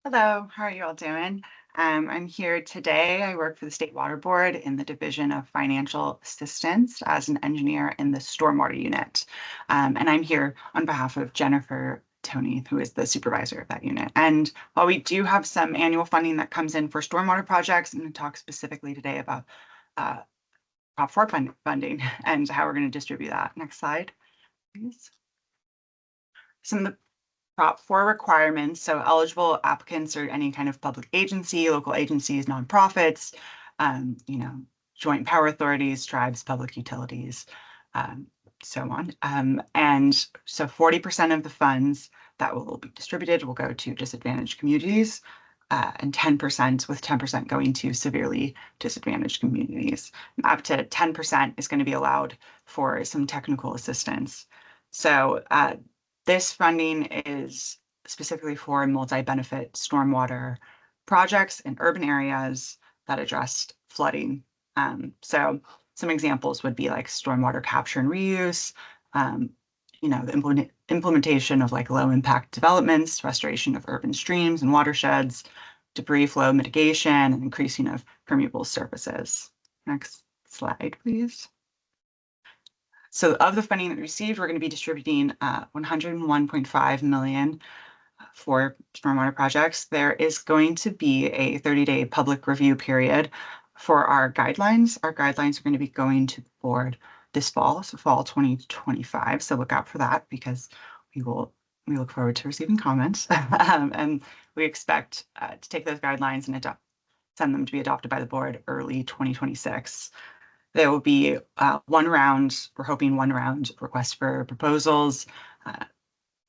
Hello, how are you all doing? I'm here today. I work for the State Water Board in the Division of Financial Assistance as an engineer in the Stormwater Unit. And I'm here on behalf of Jennifer Tony, who is the supervisor of that unit. And while we do have some annual funding that comes in for stormwater projects, I'm going to talk specifically today about Prop 4 funding and how we're going to distribute that. Next slide, please. Some of the Prop 4 requirements, so eligible applicants are any kind of public agency, local agencies, nonprofits, joint power authorities, tribes, public utilities, so on. And so 40% of the funds that will be distributed will go to disadvantaged communities, and 10%, with 10% going to severely disadvantaged communities. Up to 10% is going to be allowed for some technical assistance. So this funding is specifically for multi-benefit stormwater projects in urban areas that address flooding. So some examples would be like stormwater capture and reuse, the implementation of like low impact developments, restoration of urban streams and watersheds, debris flow mitigation, and increasing of permeable surfaces. Next slide, please. So of the funding that we received, we're going to be distributing 101.5 million for stormwater projects. There is going to be a 30-day public review period for our guidelines. Our guidelines are going to be going to the board this fall, so fall 2025. So look out for that because we look forward to receiving comments. And we expect to take those guidelines and send them to be adopted by the board early 2026. There will be one round request for proposals,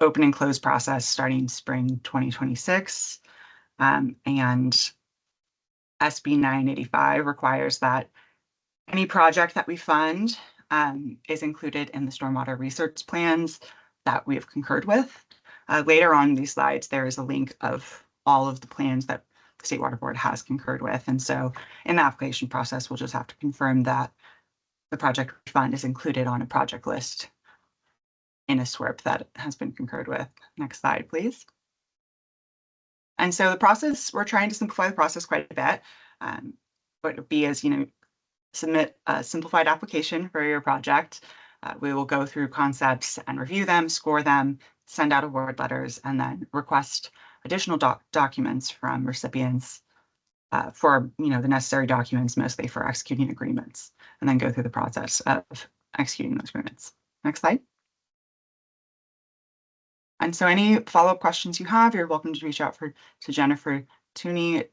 open and close process starting spring 2026. And SB 985 requires that any project that we fund is included in the stormwater research plans that we have concurred with. Later on in these slides, there is a link of all of the plans that the State Water Board has concurred with. And so in the application process, we'll just have to confirm that the project fund is included on a project list in a SWRP that has been concurred with. Next slide, please. And so the process, we're trying to simplify the process quite a bit. What it would be is, submit a simplified application for your project. We will go through concepts and review them, score them, send out award letters, and then request additional documents from recipients for the necessary documents, mostly for executing agreements, and then go through the process of executing those agreements. Next slide. And so any follow-up questions you have, you're welcome to reach out to Jennifer Tooney.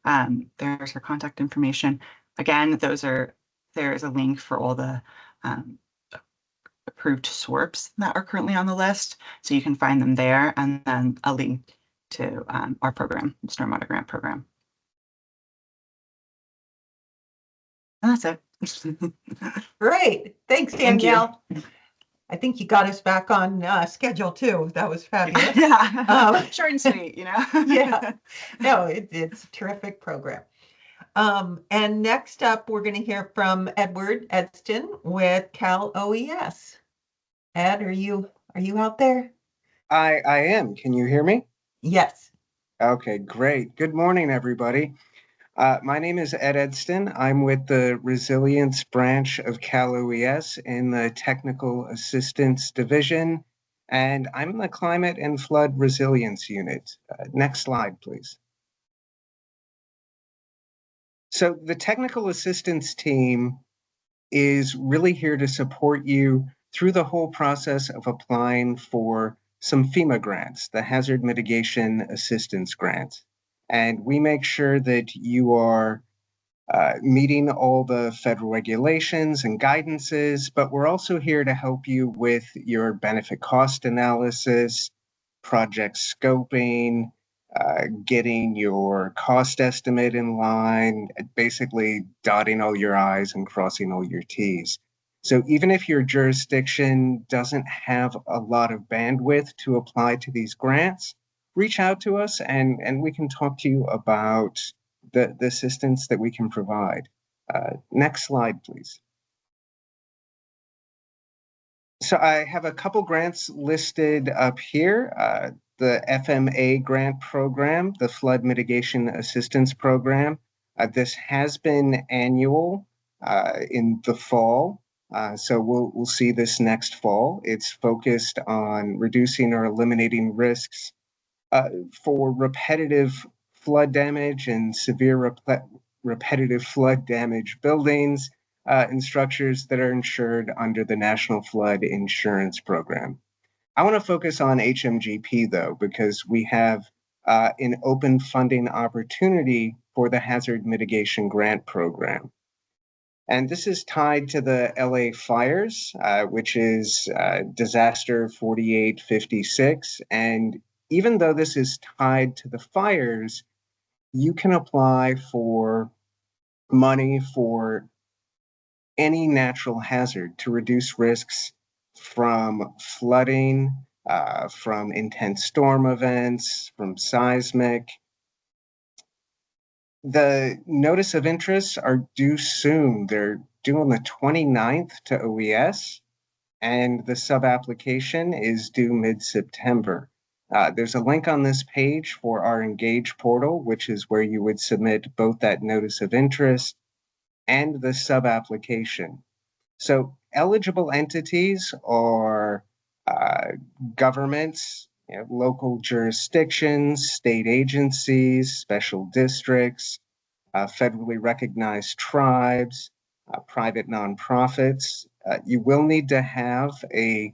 There's her contact information. Again, there is a link for all the approved SWRPs that are currently on the list. So you can find them there, and then a link to our program, Stormwater Grant Program. And that's it. Great. Thanks, Thank you. Danielle. I think you got us back on schedule too. That was fabulous. Yeah, short and sweet, Yeah, no, it's a terrific program. And next up, we're going to hear from Edward Edston with Cal OES. Ed, are you out there? I am. Can you hear me? Yes. Okay, great. Good morning, everybody. My name is Ed Edston. I'm with the Resilience Branch of Cal OES in the Technical Assistance Division, and I'm in the Climate and Flood Resilience Unit. Next slide, please. So the Technical Assistance team is really here to support you through the whole process of applying for some FEMA grants, the Hazard Mitigation Assistance Grant. And we make sure that you are meeting all the federal regulations and guidances, but we're also here to help you with your benefit cost analysis, project scoping, getting your cost estimate in line, basically dotting all your I's and crossing all your T's. So even if your jurisdiction doesn't have a lot of bandwidth to apply to these grants, reach out to us and we can talk to you about the assistance that we can provide. Next slide, please. So I have a couple grants listed up here. the FMA grant program, the Flood Mitigation Assistance Program. This has been annual in the fall. So we'll see this next fall. It's focused on reducing or eliminating risks for repetitive flood damage and severe repetitive flood damage buildings and structures that are insured under the National Flood Insurance Program. I want to focus on HMGP though, because we have an open funding opportunity for the Hazard Mitigation Grant Program. And this is tied to the LA fires, which is Disaster 4856. And even though this is tied to the fires, you can apply for money for any natural hazard to reduce risks from flooding, from intense storm events, from seismic. The notice of interests are due soon. They're due on the 29th to OES, and the sub-application is due mid-September. There's a link on this page for our Engage portal, which is where you would submit both that notice of interest and the sub-application. So eligible entities are governments, local jurisdictions, state agencies, special districts, federally recognized tribes, private nonprofits. You will need to have a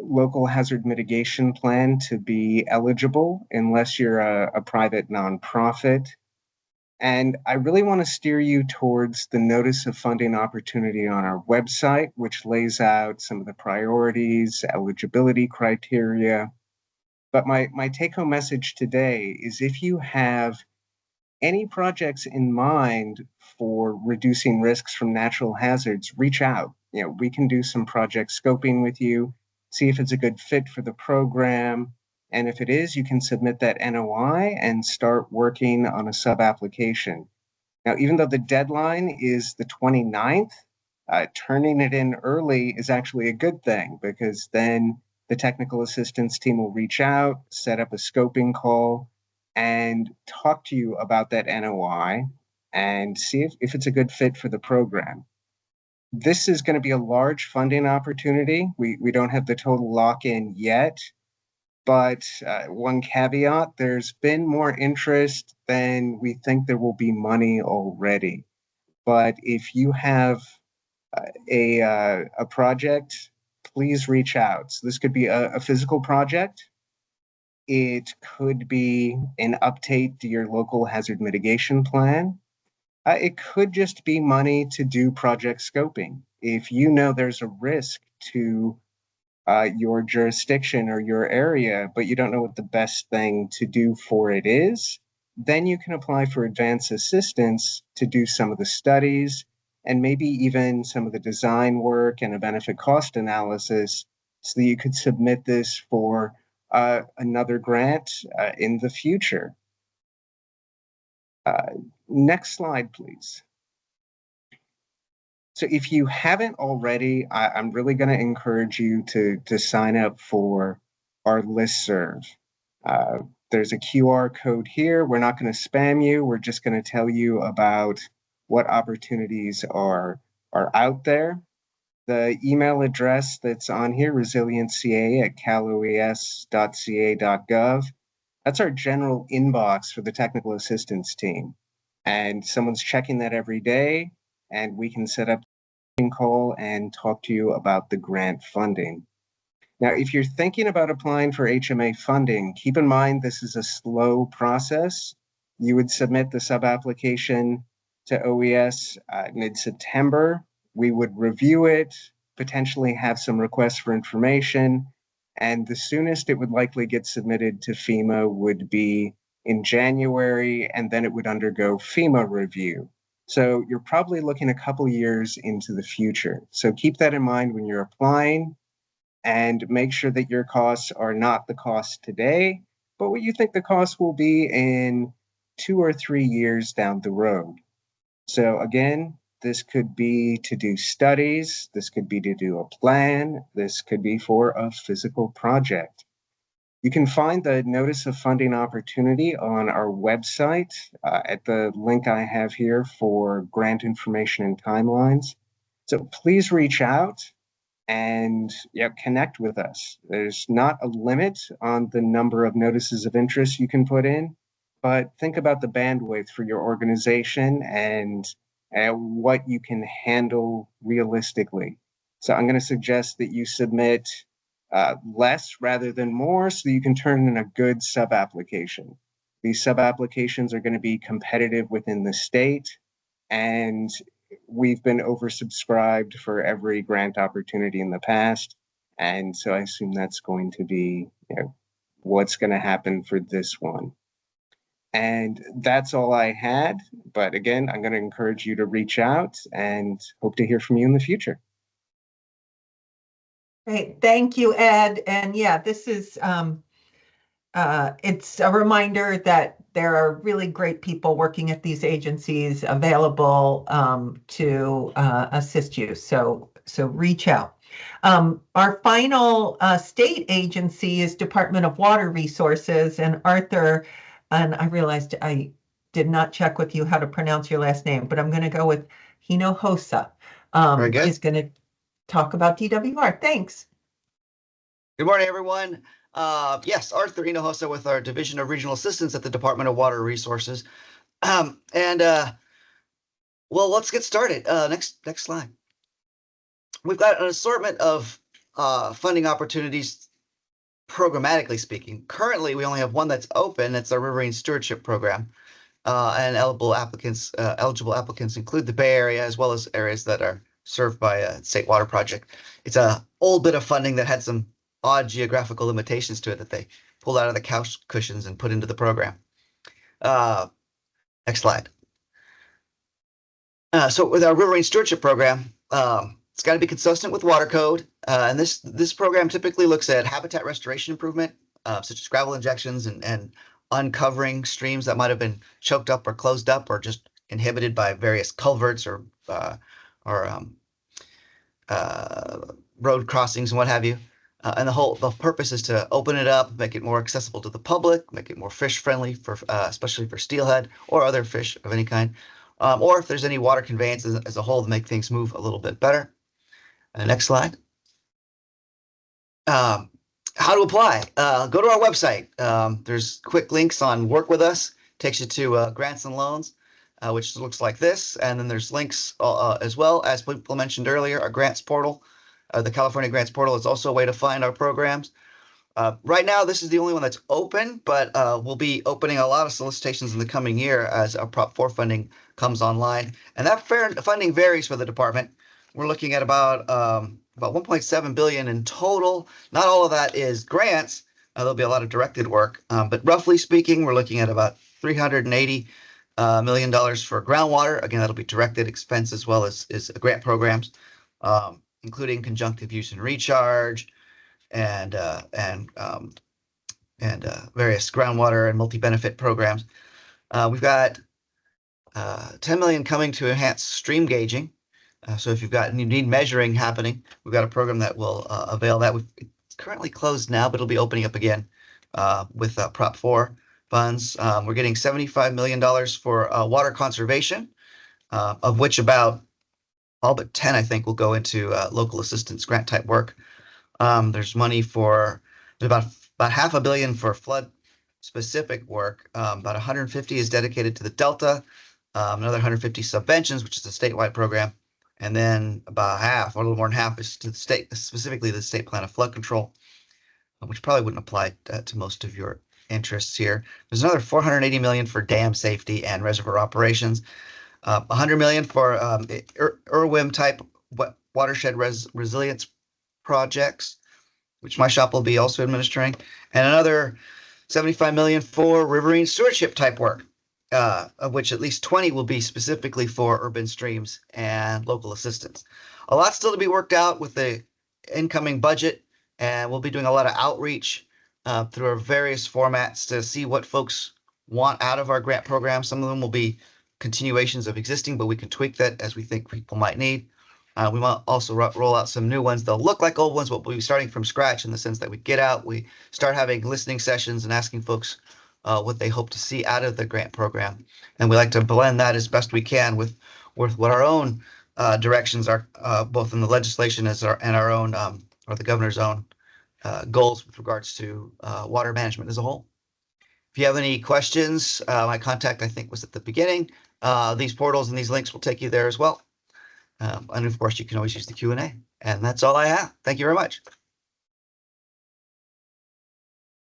local hazard mitigation plan to be eligible unless you're a private nonprofit. And I really want to steer you towards the notice of funding opportunity on our website, which lays out some of the priorities, eligibility criteria. But my take-home message today is if you have any projects in mind for reducing risks from natural hazards, reach out. We can do some project scoping with you, see if it's a good fit for the program. And if it is, you can submit that NOI and start working on a sub-application. Now, even though the deadline is the 29th, turning it in early is actually a good thing because then the technical assistance team will reach out, set up a scoping call, and talk to you about that NOI and see if it's a good fit for the program. This is going to be a large funding opportunity. We don't have the total lock-in yet. But one caveat, there's been more interest than we think there will be money already. But if you have a project, please reach out. So this could be a physical project. It could be an update to your local hazard mitigation plan. It could just be money to do project scoping. If you know there's a risk to your jurisdiction or your area, but you don't know what the best thing to do for it is, then you can apply for advance assistance to do some of the studies and maybe even some of the design work and a benefit cost analysis so that you could submit this for another grant in the future. Next slide, please. So if you haven't already, I'm really going to encourage you to sign up for our listserv. There's a QR code here. We're not going to spam you. We're just going to tell you about what opportunities are out there. The email address that's on here, resilienceca@caloes.ca.gov. That's our general inbox for the technical assistance team. And someone's checking that every day, and we can set up a call and talk to you about the grant funding. Now, if you're thinking about applying for HMA funding, keep in mind this is a slow process. You would submit the sub-application to OES mid-September. We would review it, potentially have some requests for information, and the soonest it would likely get submitted to FEMA would be in January, and then it would undergo FEMA review. So you're probably looking a couple years into the future. So keep that in mind when you're applying and make sure that your costs are not the cost today, but what you think the cost will be in 2 or 3 years down the road. So again, this could be to do studies, this could be to do a plan, this could be for a physical project. You can find the notice of funding opportunity on our website at the link I have here for grant information and timelines. So please reach out and connect with us. There's not a limit on the number of notices of interest you can put in, but think about the bandwidth for your organization and what you can handle realistically. So I'm going to suggest that you submit less rather than more so you can turn in a good sub-application. These sub-applications are going to be competitive within the state, and we've been oversubscribed for every grant opportunity in the past. And so I assume that's going to be what's going to happen for this one. And that's all I had. But again, I'm going to encourage you to reach out and hope to hear from you in the future. Great. Thank you, Ed. And yeah, this is, it's a reminder that there are really great people working at these agencies available to assist you. So reach out. Our final state agency is Department of Water Resources, and Arthur, and I realized I did not check with you how to pronounce your last name, but I'm going to go with Hinojosa. Very good. Is going to talk about DWR. Thanks. Good morning, everyone. Yes, Arthur Hinojosa with our Division of Regional Assistance at the Department of Water Resources. Well, let's get started. Next slide. We've got an assortment of funding opportunities, programmatically speaking. Currently, we only have one that's open. It's our Riverine Stewardship Program. And eligible applicants include the Bay Area as well as areas that are served by a state water project. It's a old bit of funding that had some odd geographical limitations to it that they pulled out of the couch cushions and put into the program. Next slide. So with our Riverine Stewardship Program, it's got to be consistent with water code. And this program typically looks at habitat restoration improvement, such as gravel injections and uncovering streams that might have been choked up or closed up or just inhibited by various culverts or road crossings and what have you. And the purpose is to open it up, make it more accessible to the public, make it more fish friendly for especially for steelhead or other fish of any kind, or if there's any water conveyance as a whole to make things move a little bit better. Next slide. How to apply? Go to our website. There's quick links on Work With Us. Takes you to grants and loans, which looks like this. And then there's links as well. As people mentioned earlier, our grants portal, the California Grants Portal is also a way to find our programs. Right now, this is the only one that's open, but we'll be opening a lot of solicitations in the coming year as our Prop 4 funding comes online. And that funding varies for the department. We're looking at about 1.7 billion in total. Not all of that is grants. There'll be a lot of directed work, but roughly speaking, we're looking at about $380 million for groundwater. Again, that'll be directed expense as well as grant programs, including conjunctive use and recharge, and various groundwater and multi-benefit programs. We've got 10 million coming to enhance stream gauging. So if you need measuring happening, we've got a program that will avail that. It's currently closed now, but it'll be opening up again with Prop 4 funds. We're getting $75 million for water conservation, of which about all but 10, I think, will go into local assistance grant type work. There's money for about $500 million for flood specific work. About 150 is dedicated to the Delta, another 150 subventions, which is a statewide program. And then about half, or a little more than half, is to the state, specifically the state plan of flood control, which probably wouldn't apply to most of your interests here. There's another 480 million for dam safety and reservoir operations, 100 million for IRWIM type watershed resilience projects, which my shop will be also administering, and another 75 million for riverine stewardship type work. Of which at least 20 will be specifically for urban streams and local assistance. A lot still to be worked out with the incoming budget, and we'll be doing a lot of outreach through our various formats to see what folks want out of our grant program. Some of them will be continuations of existing, but we can tweak that as we think people might need. We want also roll out some new ones. They'll look like old ones, but we'll be starting from scratch in the sense that we get out, we start having listening sessions and asking folks what they hope to see out of the grant program. And we like to blend that as best we can with what our own directions are, both in the legislation and our own, or the governor's own goals with regards to water management as a whole. If you have any questions, my contact, I think, was at the beginning. These portals and these links will take you there as well. And of course, you can always use the Q&A. And that's all I have. Thank you very much.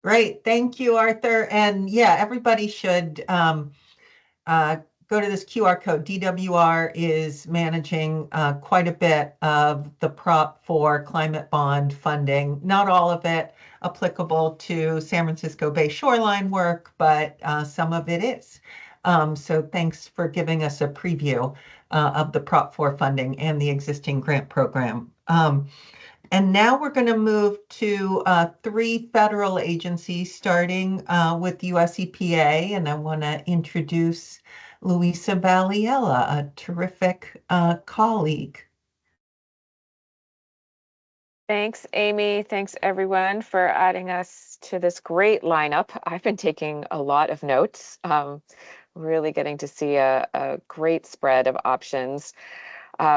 Great. Thank you, Arthur. And yeah, everybody should go to this QR code. DWR is managing quite a bit of the Prop 4 climate bond funding. Not all of it applicable to San Francisco Bay shoreline work, but some of it is. So thanks for giving us a preview of the Prop 4 funding and the existing grant program. And now we're going to move to 3 federal agencies, starting with US EPA. And I want to introduce Luisa Valiella, a terrific colleague. Thanks, Amy. Thanks, everyone, for adding us to this great lineup. I've been taking a lot of notes, really getting to see a great spread of options,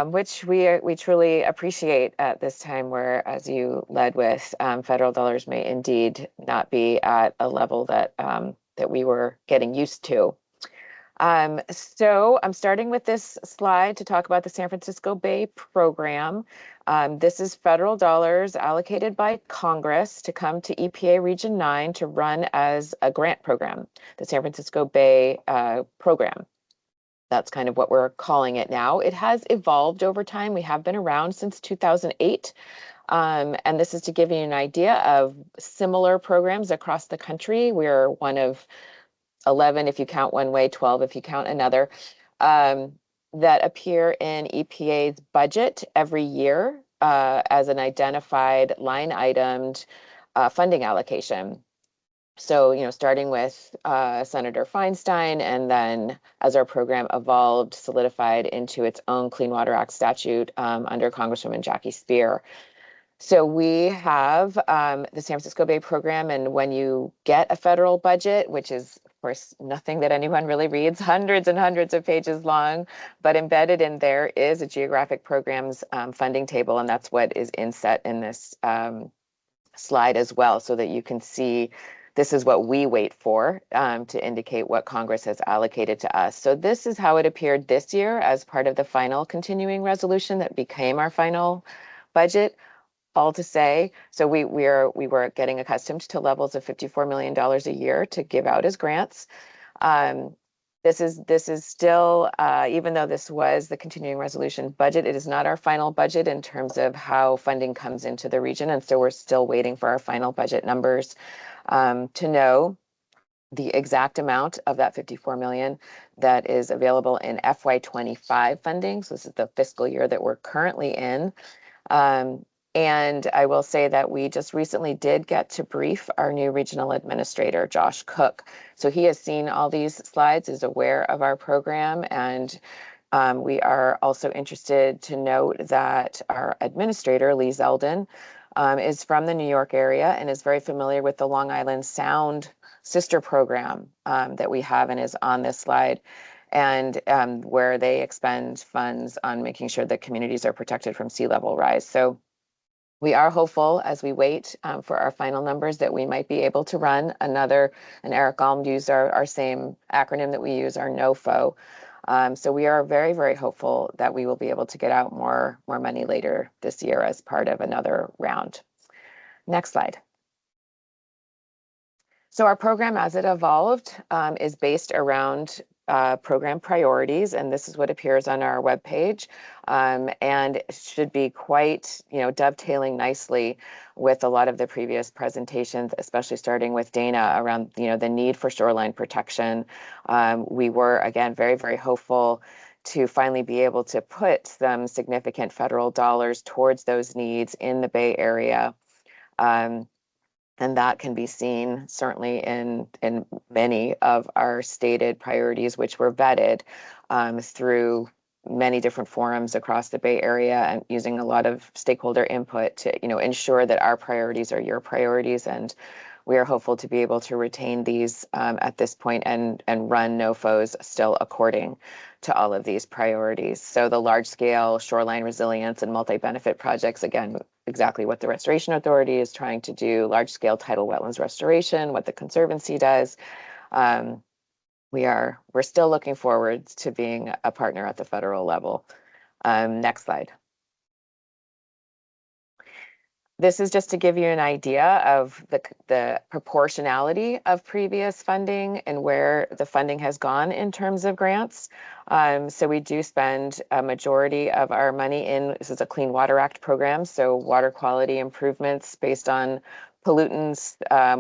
which we truly appreciate at this time where, as you led with, federal dollars may indeed not be at a level that we were getting used to. So I'm starting with this slide to talk about the San Francisco Bay program. This is federal dollars allocated by Congress to come to EPA Region 9 to run as a grant program, the San Francisco Bay program. That's kind of what we're calling it now. It has evolved over time. We have been around since 2008. And this is to give you an idea of similar programs across the country. We're one of 11 if you count one way, 12 if you count another, that appear in EPA's budget every year as an identified line itemed funding allocation. So, starting with Senator Feinstein, and then as our program evolved, solidified into its own Clean Water Act statute under Congresswoman Jackie Speier. So we have the San Francisco Bay program, and when you get a federal budget, which is, of course, nothing that anyone really reads, hundreds and hundreds of pages long, but embedded in there is a geographic programs funding table, and that's what is inset in this slide as well, so that you can see this is what we wait for to indicate what Congress has allocated to us. So this is how it appeared this year as part of the final continuing resolution that became our final budget. All to say, so we were getting accustomed to levels of $54 million a year to give out as grants. This is still, even though this was the continuing resolution budget, it is not our final budget in terms of how funding comes into the region, and so we're still waiting for our final budget numbers to know the exact amount of that $54 million that is available in FY25 funding. So this is the fiscal year that we're currently in. And I will say that we just recently did get to brief our new regional administrator, Josh Cook. So he has seen all these slides, is aware of our program, and we are also interested to note that our administrator, Lee Zeldin, is from the New York area and is very familiar with the Long Island Sound sister program that we have and is on this slide, and where they expend funds on making sure that communities are protected from sea level rise. So we are hopeful as we wait for our final numbers that we might be able to run another, and Eric Alm used our same acronym that we use, our NOFO. So we are very, very hopeful that we will be able to get out more money later this year as part of another round. Next slide. So our program as it evolved is based around program priorities, and this is what appears on our webpage, and should be quite, dovetailing nicely with a lot of the previous presentations, especially starting with Dana around, the need for shoreline protection. We were, again, very, very hopeful to finally be able to put some significant federal dollars towards those needs in the Bay Area. And that can be seen certainly in many of our stated priorities, which were vetted through many different forums across the Bay Area and using a lot of stakeholder input to, ensure that our priorities are your priorities. And we are hopeful to be able to retain these at this point and run NOFOs still according to all of these priorities. So the large scale shoreline resilience and multi-benefit projects, again, exactly what the Restoration Authority is trying to do, large scale tidal wetlands restoration, what the Conservancy does. We're still looking forward to being a partner at the federal level. Next slide. This is just to give you an idea of the proportionality of previous funding and where the funding has gone in terms of grants. So we do spend a majority of our money this is a Clean Water Act program, so water quality improvements based on pollutants,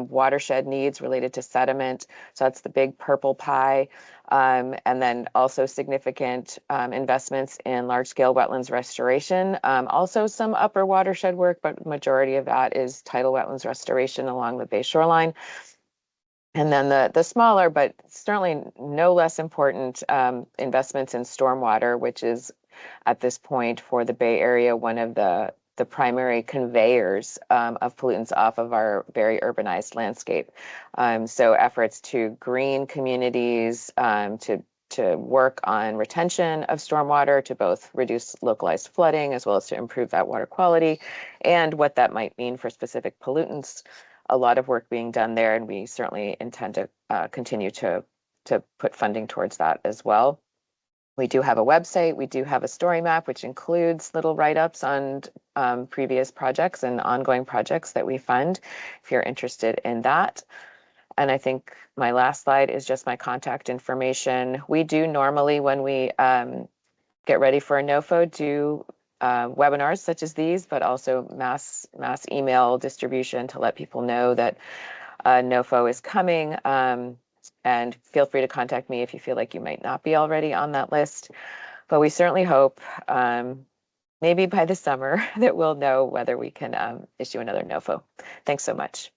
watershed needs related to sediment. So that's the big purple pie. And then also significant investments in large-scale wetlands restoration. Also some upper watershed work, but majority of that is tidal wetlands restoration along the Bay shoreline. And then the smaller, but certainly no less important investments in stormwater, which is at this point for the Bay Area one of the primary conveyors of pollutants off of our very urbanized landscape. So efforts to green communities, to work on retention of stormwater, to both reduce localized flooding as well as to improve that water quality, and what that might mean for specific pollutants. A lot of work being done there, and we certainly intend to continue to put funding towards that as well. We do have a website. We do have a story map, which includes little write-ups on previous projects and ongoing projects that we fund, if you're interested in that. And I think my last slide is just my contact information. We do normally, when we get ready for a NOFO, do webinars such as these, but also mass email distribution to let people know that NOFO is coming. And feel free to contact me if you feel like you might not be already on that list. But we certainly hope maybe by the summer that we'll know whether we can issue another NOFO. Thanks so much.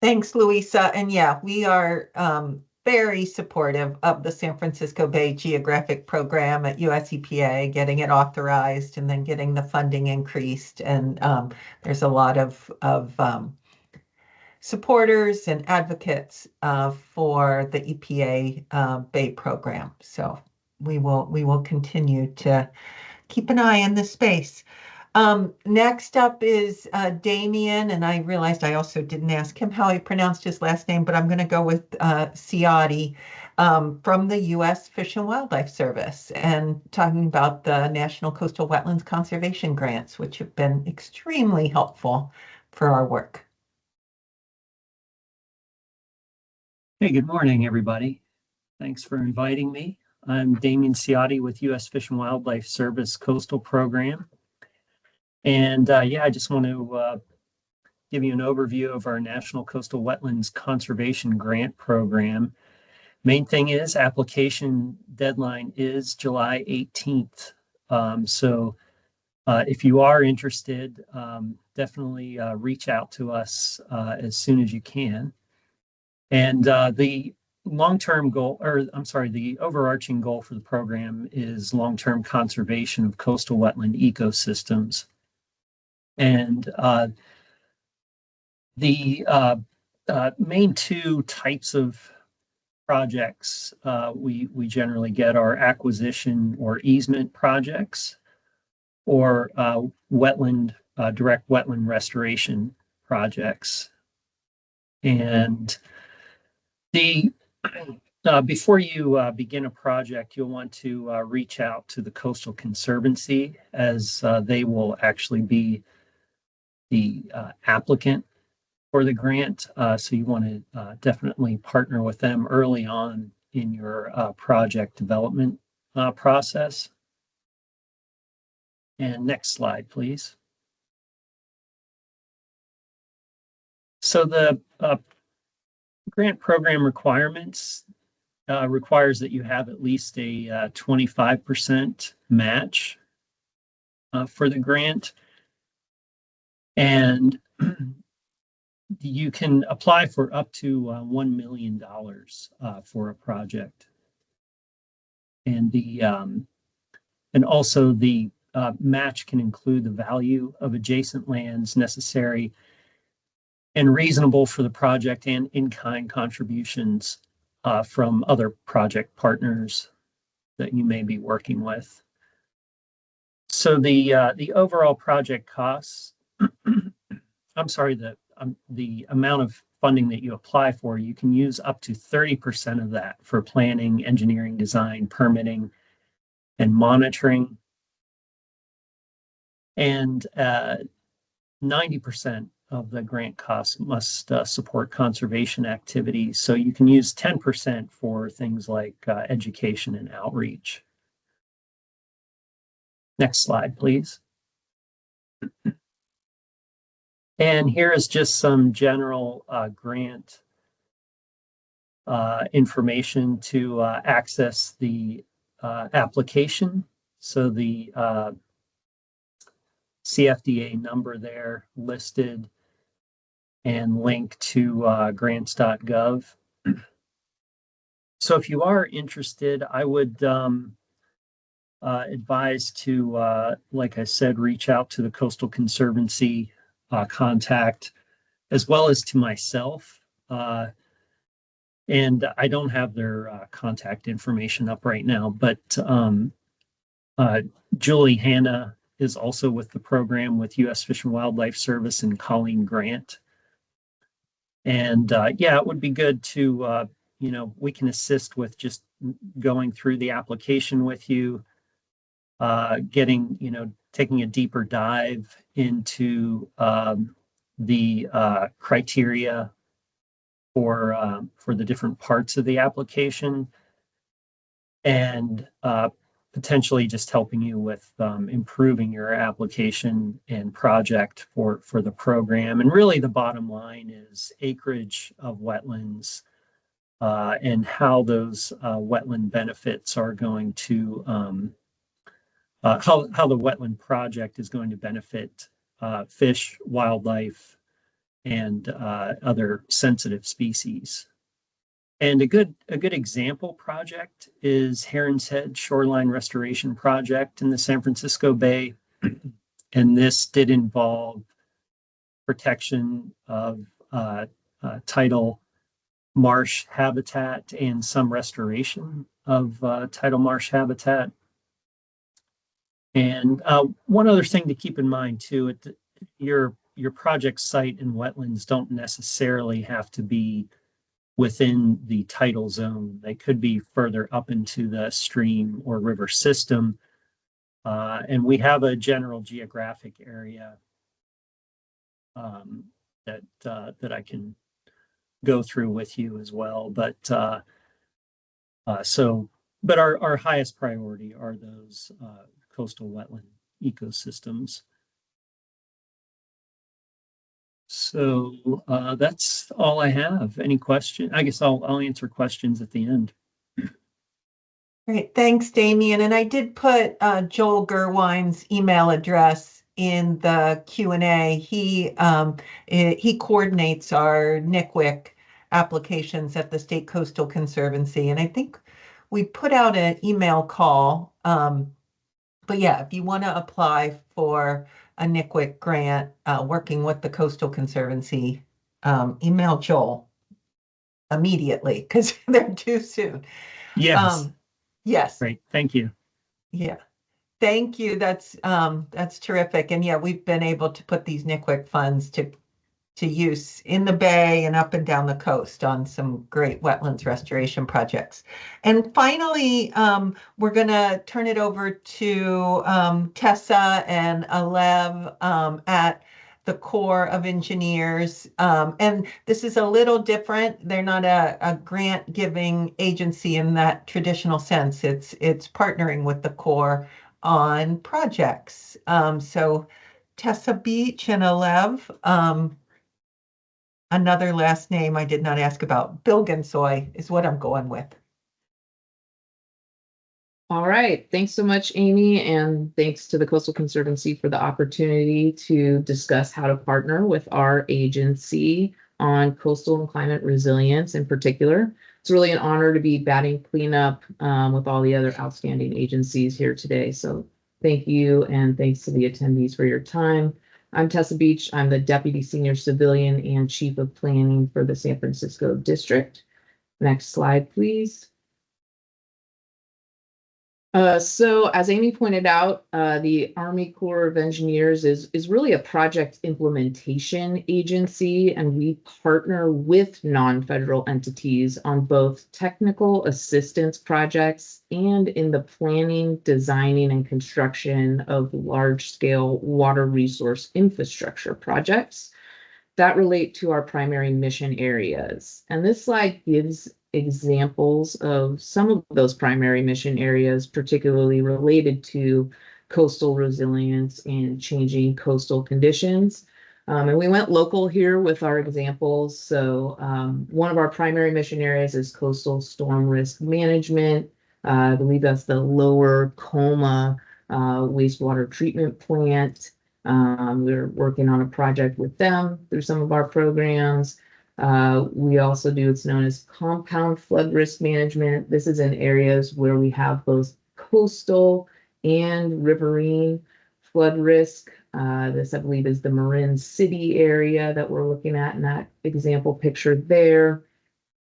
Thanks, Louisa. And yeah, we are very supportive of the San Francisco Bay Geographic Program at US EPA, getting it authorized and then getting the funding increased. And there's a lot of supporters and advocates for the EPA Bay program. So we will continue to keep an eye on this space. Next up is Damien, and I realized I also didn't ask him how he pronounced his last name, but I'm going to go with Ciotti from the U.S. Fish and Wildlife Service, and talking about the National Coastal Wetlands Conservation Grants, which have been extremely helpful for our work. Hey, good morning, everybody. Thanks for inviting me. I'm Damien Ciotti with U.S. Fish and Wildlife Service Coastal Program. And I just want to give you an overview of our National Coastal Wetlands Conservation Grant Program. Main thing is application deadline is July 18th. So if you are interested, definitely reach out to us as soon as you can. And the long-term goal, the overarching goal for the program is long-term conservation of coastal wetland ecosystems. And the main two types of projects we generally get are acquisition or easement projects, or direct wetland restoration projects. And before you begin a project, you'll want to reach out to the Coastal Conservancy, as they will actually be the applicant for the grant. So you want to definitely partner with them early on in your project development process. And next slide, please. So the grant program requirements requires that you have at least a 25% match for the grant. And you can apply for up to $1 million for a project. and also the match can include the value of adjacent lands necessary and reasonable for the project and in-kind contributions from other project partners that you may be working with. So the overall project costs, I'm sorry, the amount of funding that you apply for, you can use up to 30% of that for planning, engineering, design, permitting, and monitoring. And 90% of the grant costs must support conservation activities. So you can use 10% for things like education and outreach. Next slide, please. And here is just some general grant information to access the application. So the CFDA number there listed and link to grants.gov. So if you are interested, I would advise to, like I said, reach out to the Coastal Conservancy contact, as well as to myself. And I don't have their contact information up right now, but Julie Hanna is also with the program with U.S. Fish and Wildlife Service, and Colleen Grant. And yeah, it would be good to, we can assist with just going through the application with you, taking a deeper dive into the criteria for the different parts of the application, and potentially just helping you with improving your application and project for the program. And really the bottom line is acreage of wetlands and how those wetland benefits are going to, how the wetland project is going to benefit fish, wildlife, and other sensitive species. And a good example project is Heron's Head Shoreline Restoration Project in the San Francisco Bay. And this did involve protection of tidal marsh habitat and some restoration of tidal marsh habitat. And one other thing to keep in mind too, your project site and wetlands don't necessarily have to be within the tidal zone. They could be further up into the stream or river system. And we have a general geographic area that I can go through with you as well. But our highest priority are those coastal wetland ecosystems. So that's all I have. Any question? I guess I'll answer questions at the end. Great, thanks, Damien. And I did put Joel Gerwine's email address in the Q&A. He coordinates our NCWIC applications at the State Coastal Conservancy, and I think we put out an email call. But yeah, if you want to apply for a NCWIC grant working with the Coastal Conservancy, email Joel immediately because they're due soon. Yes. Yes. Great. Thank you. Yeah. Thank you. That's terrific. And yeah, we've been able to put these NCWIC funds to use in the Bay and up and down the coast on some great wetlands restoration projects. And finally, we're going to turn it over to Tessa and Alev at the Corps of Engineers. And this is a little different. They're not a grant giving agency in that traditional sense. It's partnering with the Corps on projects. So Tessa Beach and Alev, another last name I did not ask about, Bilgensoy is what I'm going with. All right. Thanks so much, Amy. And thanks to the Coastal Conservancy for the opportunity to discuss how to partner with our agency on coastal and climate resilience in particular. It's really an honor to be batting cleanup with all the other outstanding agencies here today. So thank you, and thanks to the attendees for your time. I'm Tessa Beach. I'm the Deputy Senior Civilian and Chief of Planning for the San Francisco District. Next slide, please. So as Amy pointed out, the Army Corps of Engineers is really a project implementation agency, and we partner with non-federal entities on both technical assistance projects and in the planning, designing, and construction of large-scale water resource infrastructure projects that relate to our primary mission areas. And this slide gives examples of some of those primary mission areas, particularly related to coastal resilience and changing coastal conditions. And we went local here with our examples. So one of our primary mission areas is coastal storm risk management. I believe that's the Lower Coma wastewater treatment plant. We're working on a project with them through some of our programs. We also do what's known as compound flood risk management. This is in areas where we have both coastal and riverine flood risk. This, I believe, is the Marin City area that we're looking at in that example picture there.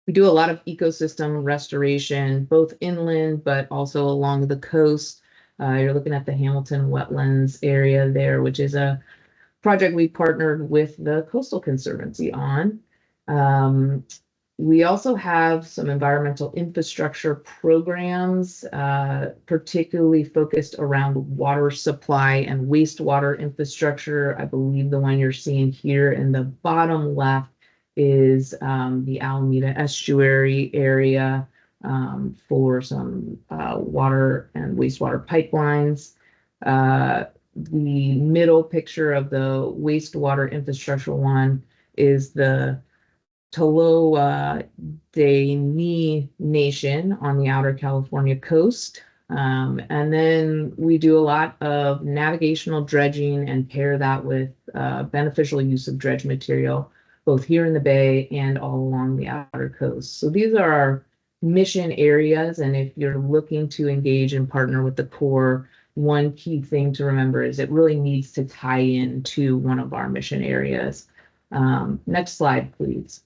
We do a lot of ecosystem restoration, both inland, but also along the coast. You're looking at the Hamilton Wetlands area there, which is a project we partnered with the Coastal Conservancy on. We also have some environmental infrastructure programs, particularly focused around water supply and wastewater infrastructure. I believe the one you're seeing here in the bottom left is the Alameda Estuary area for some water and wastewater pipelines. The middle picture of the wastewater infrastructure one is the Tolowa Deni Nation on the outer California coast. And then we do a lot of navigational dredging and pair that with beneficial use of dredge material, both here in the Bay and all along the outer coast. So these are our mission areas. And if you're looking to engage and partner with the Corps, one key thing to remember is it really needs to tie in to one of our mission areas. Next slide, please.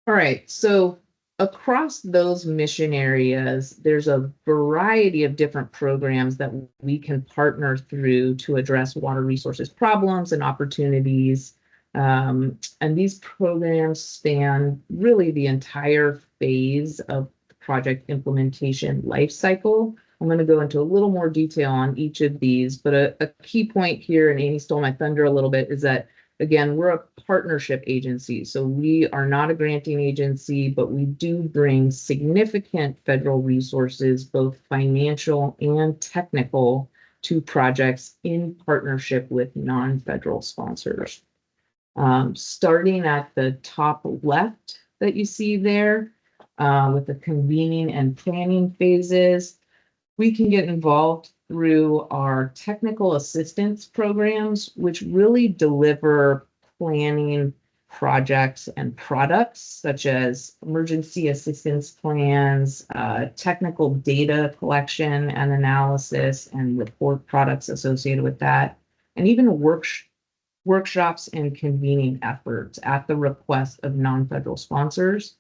All right, so across those mission areas, there's a variety of different programs that we can partner through to address water resources problems and opportunities. And these programs span really the entire phase of the project implementation lifecycle. I'm going to go into a little more detail on each of these, but a key point here, and Amy stole my thunder a little bit, is that again, we're a partnership agency, so we are not a granting agency, but we do bring significant federal resources, both financial and technical, to projects in partnership with non-federal sponsors. Starting at the top left that you see there, with the convening and planning phases, we can get involved through our technical assistance programs, which really deliver planning projects and products such as emergency assistance plans, technical data collection and analysis, and report products associated with that, and even workshops and convening efforts at the request of non-federal sponsors.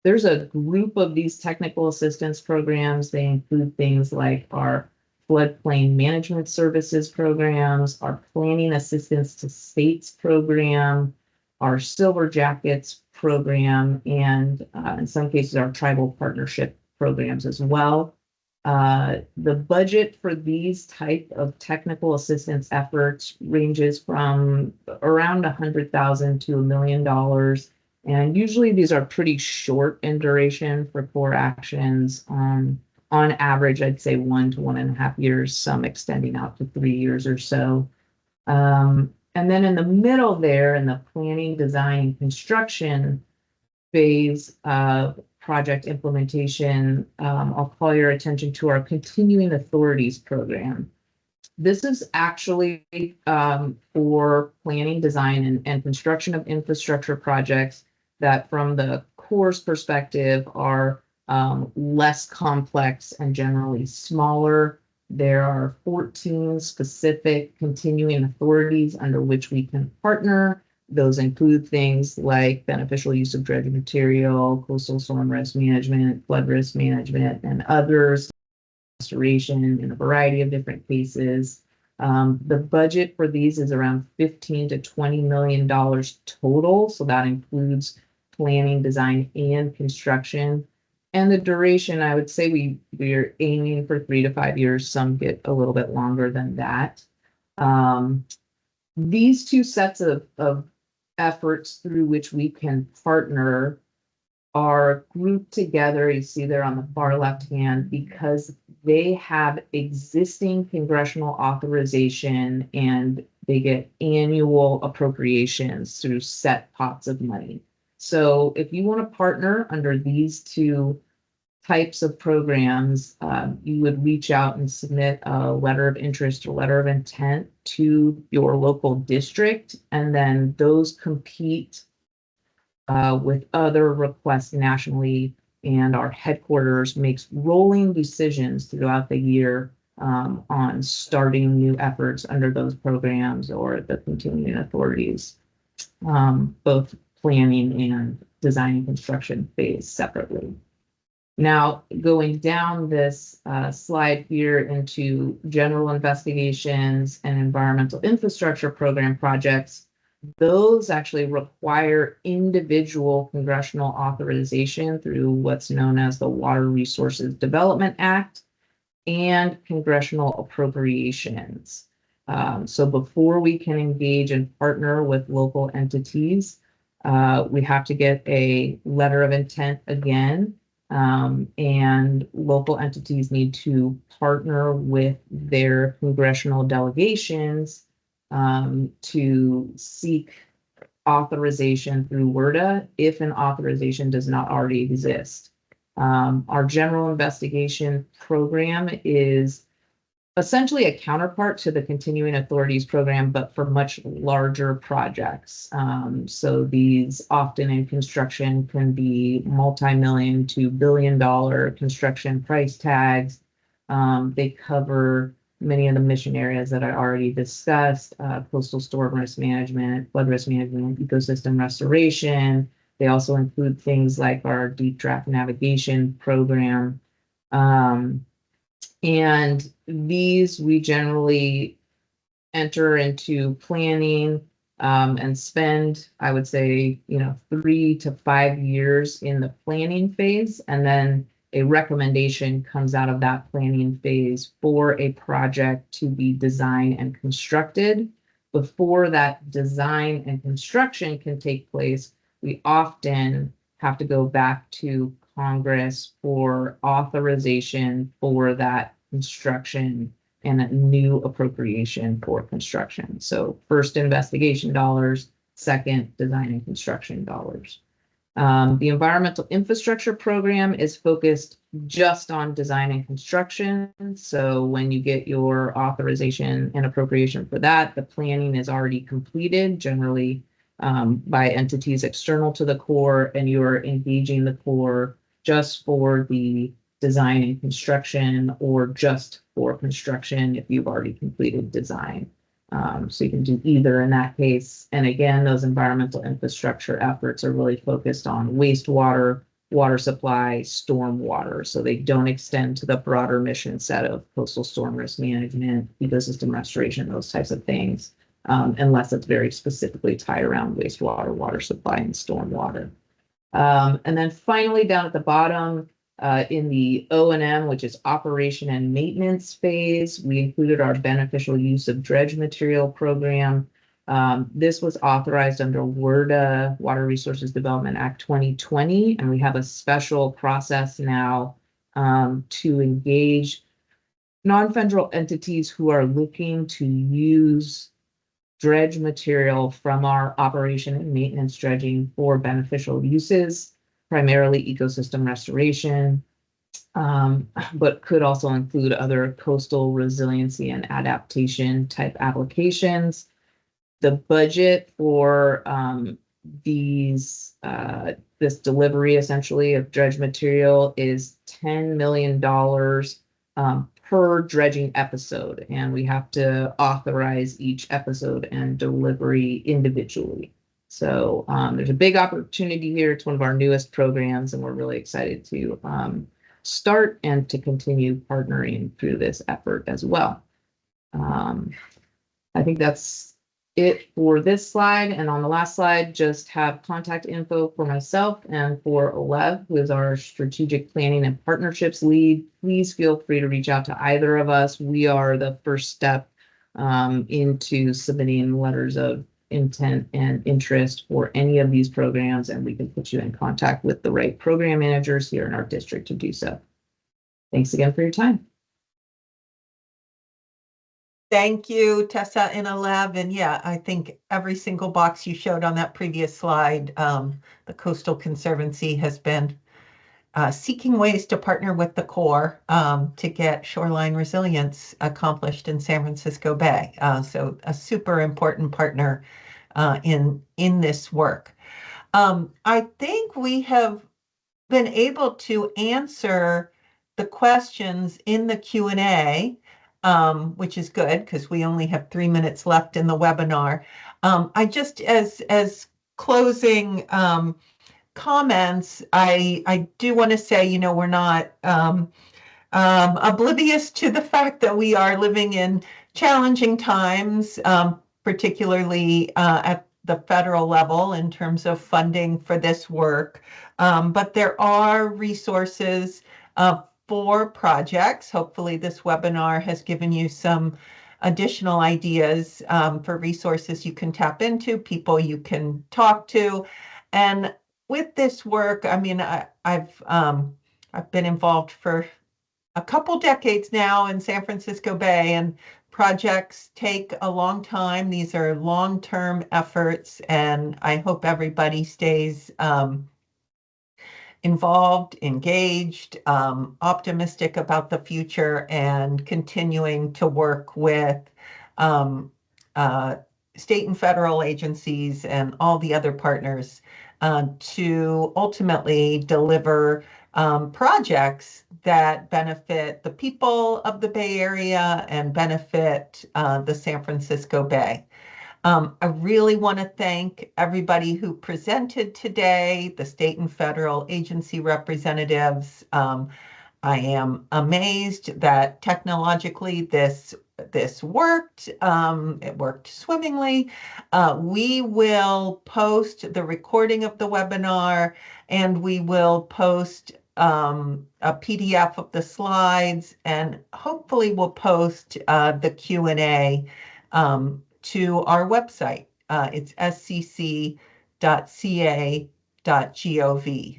There's a group of these technical assistance programs. They include things like our floodplain management services programs, our planning assistance to states program, our Silver Jackets program, and in some cases, our tribal partnership programs as well. The budget for these type of technical assistance efforts ranges from around $100,000 to $1 million. And usually these are pretty short in duration for core actions. On average, I'd say 1 to 1.5 years, some extending out to 3 years or so. And then in the middle there, in the planning, design, and construction phase of project implementation, I'll call your attention to our Continuing Authorities program. This is actually for planning, design, and construction of infrastructure projects that from the Corps' perspective are less complex and generally smaller. There are 14 specific continuing authorities under which we can partner. Those include things like beneficial use of dredge material, coastal storm risk management, flood risk management, and others, restoration in a variety of different cases. The budget for these is around $15 to $20 million total. So that includes planning, design, and construction. And the duration, I would say we're aiming for 3 to 5 years. Some get a little bit longer than that. These two sets of efforts through which we can partner are grouped together, you see there on the far left hand, because they have existing congressional authorization and they get annual appropriations through set pots of money. So if you want to partner under these two types of programs, you would reach out and submit a letter of interest or letter of intent to your local district, and then those compete with other requests nationally, and our headquarters makes rolling decisions throughout the year on starting new efforts under those programs or the continuing authorities, both planning and design and construction phase separately. Now, going down this slide here into general investigations and environmental infrastructure program projects, those actually require individual congressional authorization through what's known as the Water Resources Development Act and congressional appropriations. So before we can engage and partner with local entities, we have to get a letter of intent again, and local entities need to partner with their congressional delegations to seek authorization through WRDA if an authorization does not already exist. Our general investigation program is essentially a counterpart to the continuing authorities program, but for much larger projects. So these often in construction can be multi-million to billion-dollar construction price tags. They cover many of the mission areas that I already discussed, coastal storm risk management, flood risk management, ecosystem restoration. They also include things like our deep draft navigation program. And these we generally enter into planning and spend, I would say, 3 to 5 years in the planning phase, and then a recommendation comes out of that planning phase for a project to be designed and constructed. Before that design and construction can take place, we often have to go back to Congress for authorization for that construction and a new appropriation for construction. So first investigation dollars, second design and construction dollars. The environmental infrastructure program is focused just on design and construction. So when you get your authorization and appropriation for that, the planning is already completed, generally by entities external to the Corps, and you're engaging the Corps just for the design and construction, or just for construction if you've already completed design. So you can do either in that case. And again, those environmental infrastructure efforts are really focused on wastewater, water supply, storm water. So they don't extend to the broader mission set of coastal storm risk management, ecosystem restoration, those types of things, unless it's very specifically tied around wastewater, water supply, and storm water. And then finally, down at the bottom, in the O&M, which is operation and maintenance phase, we included our beneficial use of dredge material program. This was authorized under WRDA, Water Resources Development Act 2020, and we have a special process now to engage non-federal entities who are looking to use dredge material from our operation and maintenance dredging for beneficial uses, primarily ecosystem restoration, but could also include other coastal resiliency and adaptation type applications. The budget for this delivery essentially of dredge material is $10 million per dredging episode, and we have to authorize each episode and delivery individually. So there's a big opportunity here. It's one of our newest programs, and we're really excited to start and to continue partnering through this effort as well. I think that's it for this slide. And on the last slide, just have contact info for myself and for Olev, who is our strategic planning and partnerships lead. Please feel free to reach out to either of us. We are the first step into submitting letters of intent and interest for any of these programs, and we can put you in contact with the right program managers here in our district to do so. Thanks again for your time. Thank you, Tessa and Olev. And yeah, I think every single box you showed on that previous slide, the Coastal Conservancy has been seeking ways to partner with the Corps to get shoreline resilience accomplished in San Francisco Bay. So a super important partner in this work. I think we have been able to answer the questions in the Q&A, which is good because we only have 3 minutes left in the webinar. I just, as closing comments, I do want to say, you know, we're not oblivious to the fact that we are living in challenging times, particularly at the federal level in terms of funding for this work. But there are resources for projects. Hopefully this webinar has given you some additional ideas for resources you can tap into, people you can talk to. And with this work, I mean, I've been involved for a couple decades now in San Francisco Bay, and projects take a long time. These are long-term efforts, and I hope everybody stays involved, engaged, optimistic about the future, and continuing to work with state and federal agencies and all the other partners to ultimately deliver projects that benefit the people of the Bay Area and benefit the San Francisco Bay. I really want to thank everybody who presented today, the state and federal agency representatives. I am amazed that technologically this worked. It worked swimmingly. We will post the recording of the webinar, and we will post a PDF of the slides, and hopefully we'll post the Q&A to our website. It's scc.ca.gov.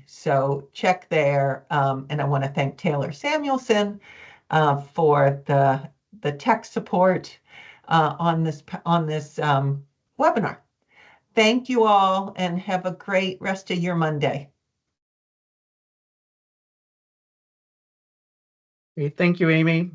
So check there. And I want to thank Taylor Samuelson for the tech support on this webinar. Thank you all, and have a great rest of your Monday. Thank you, Amy.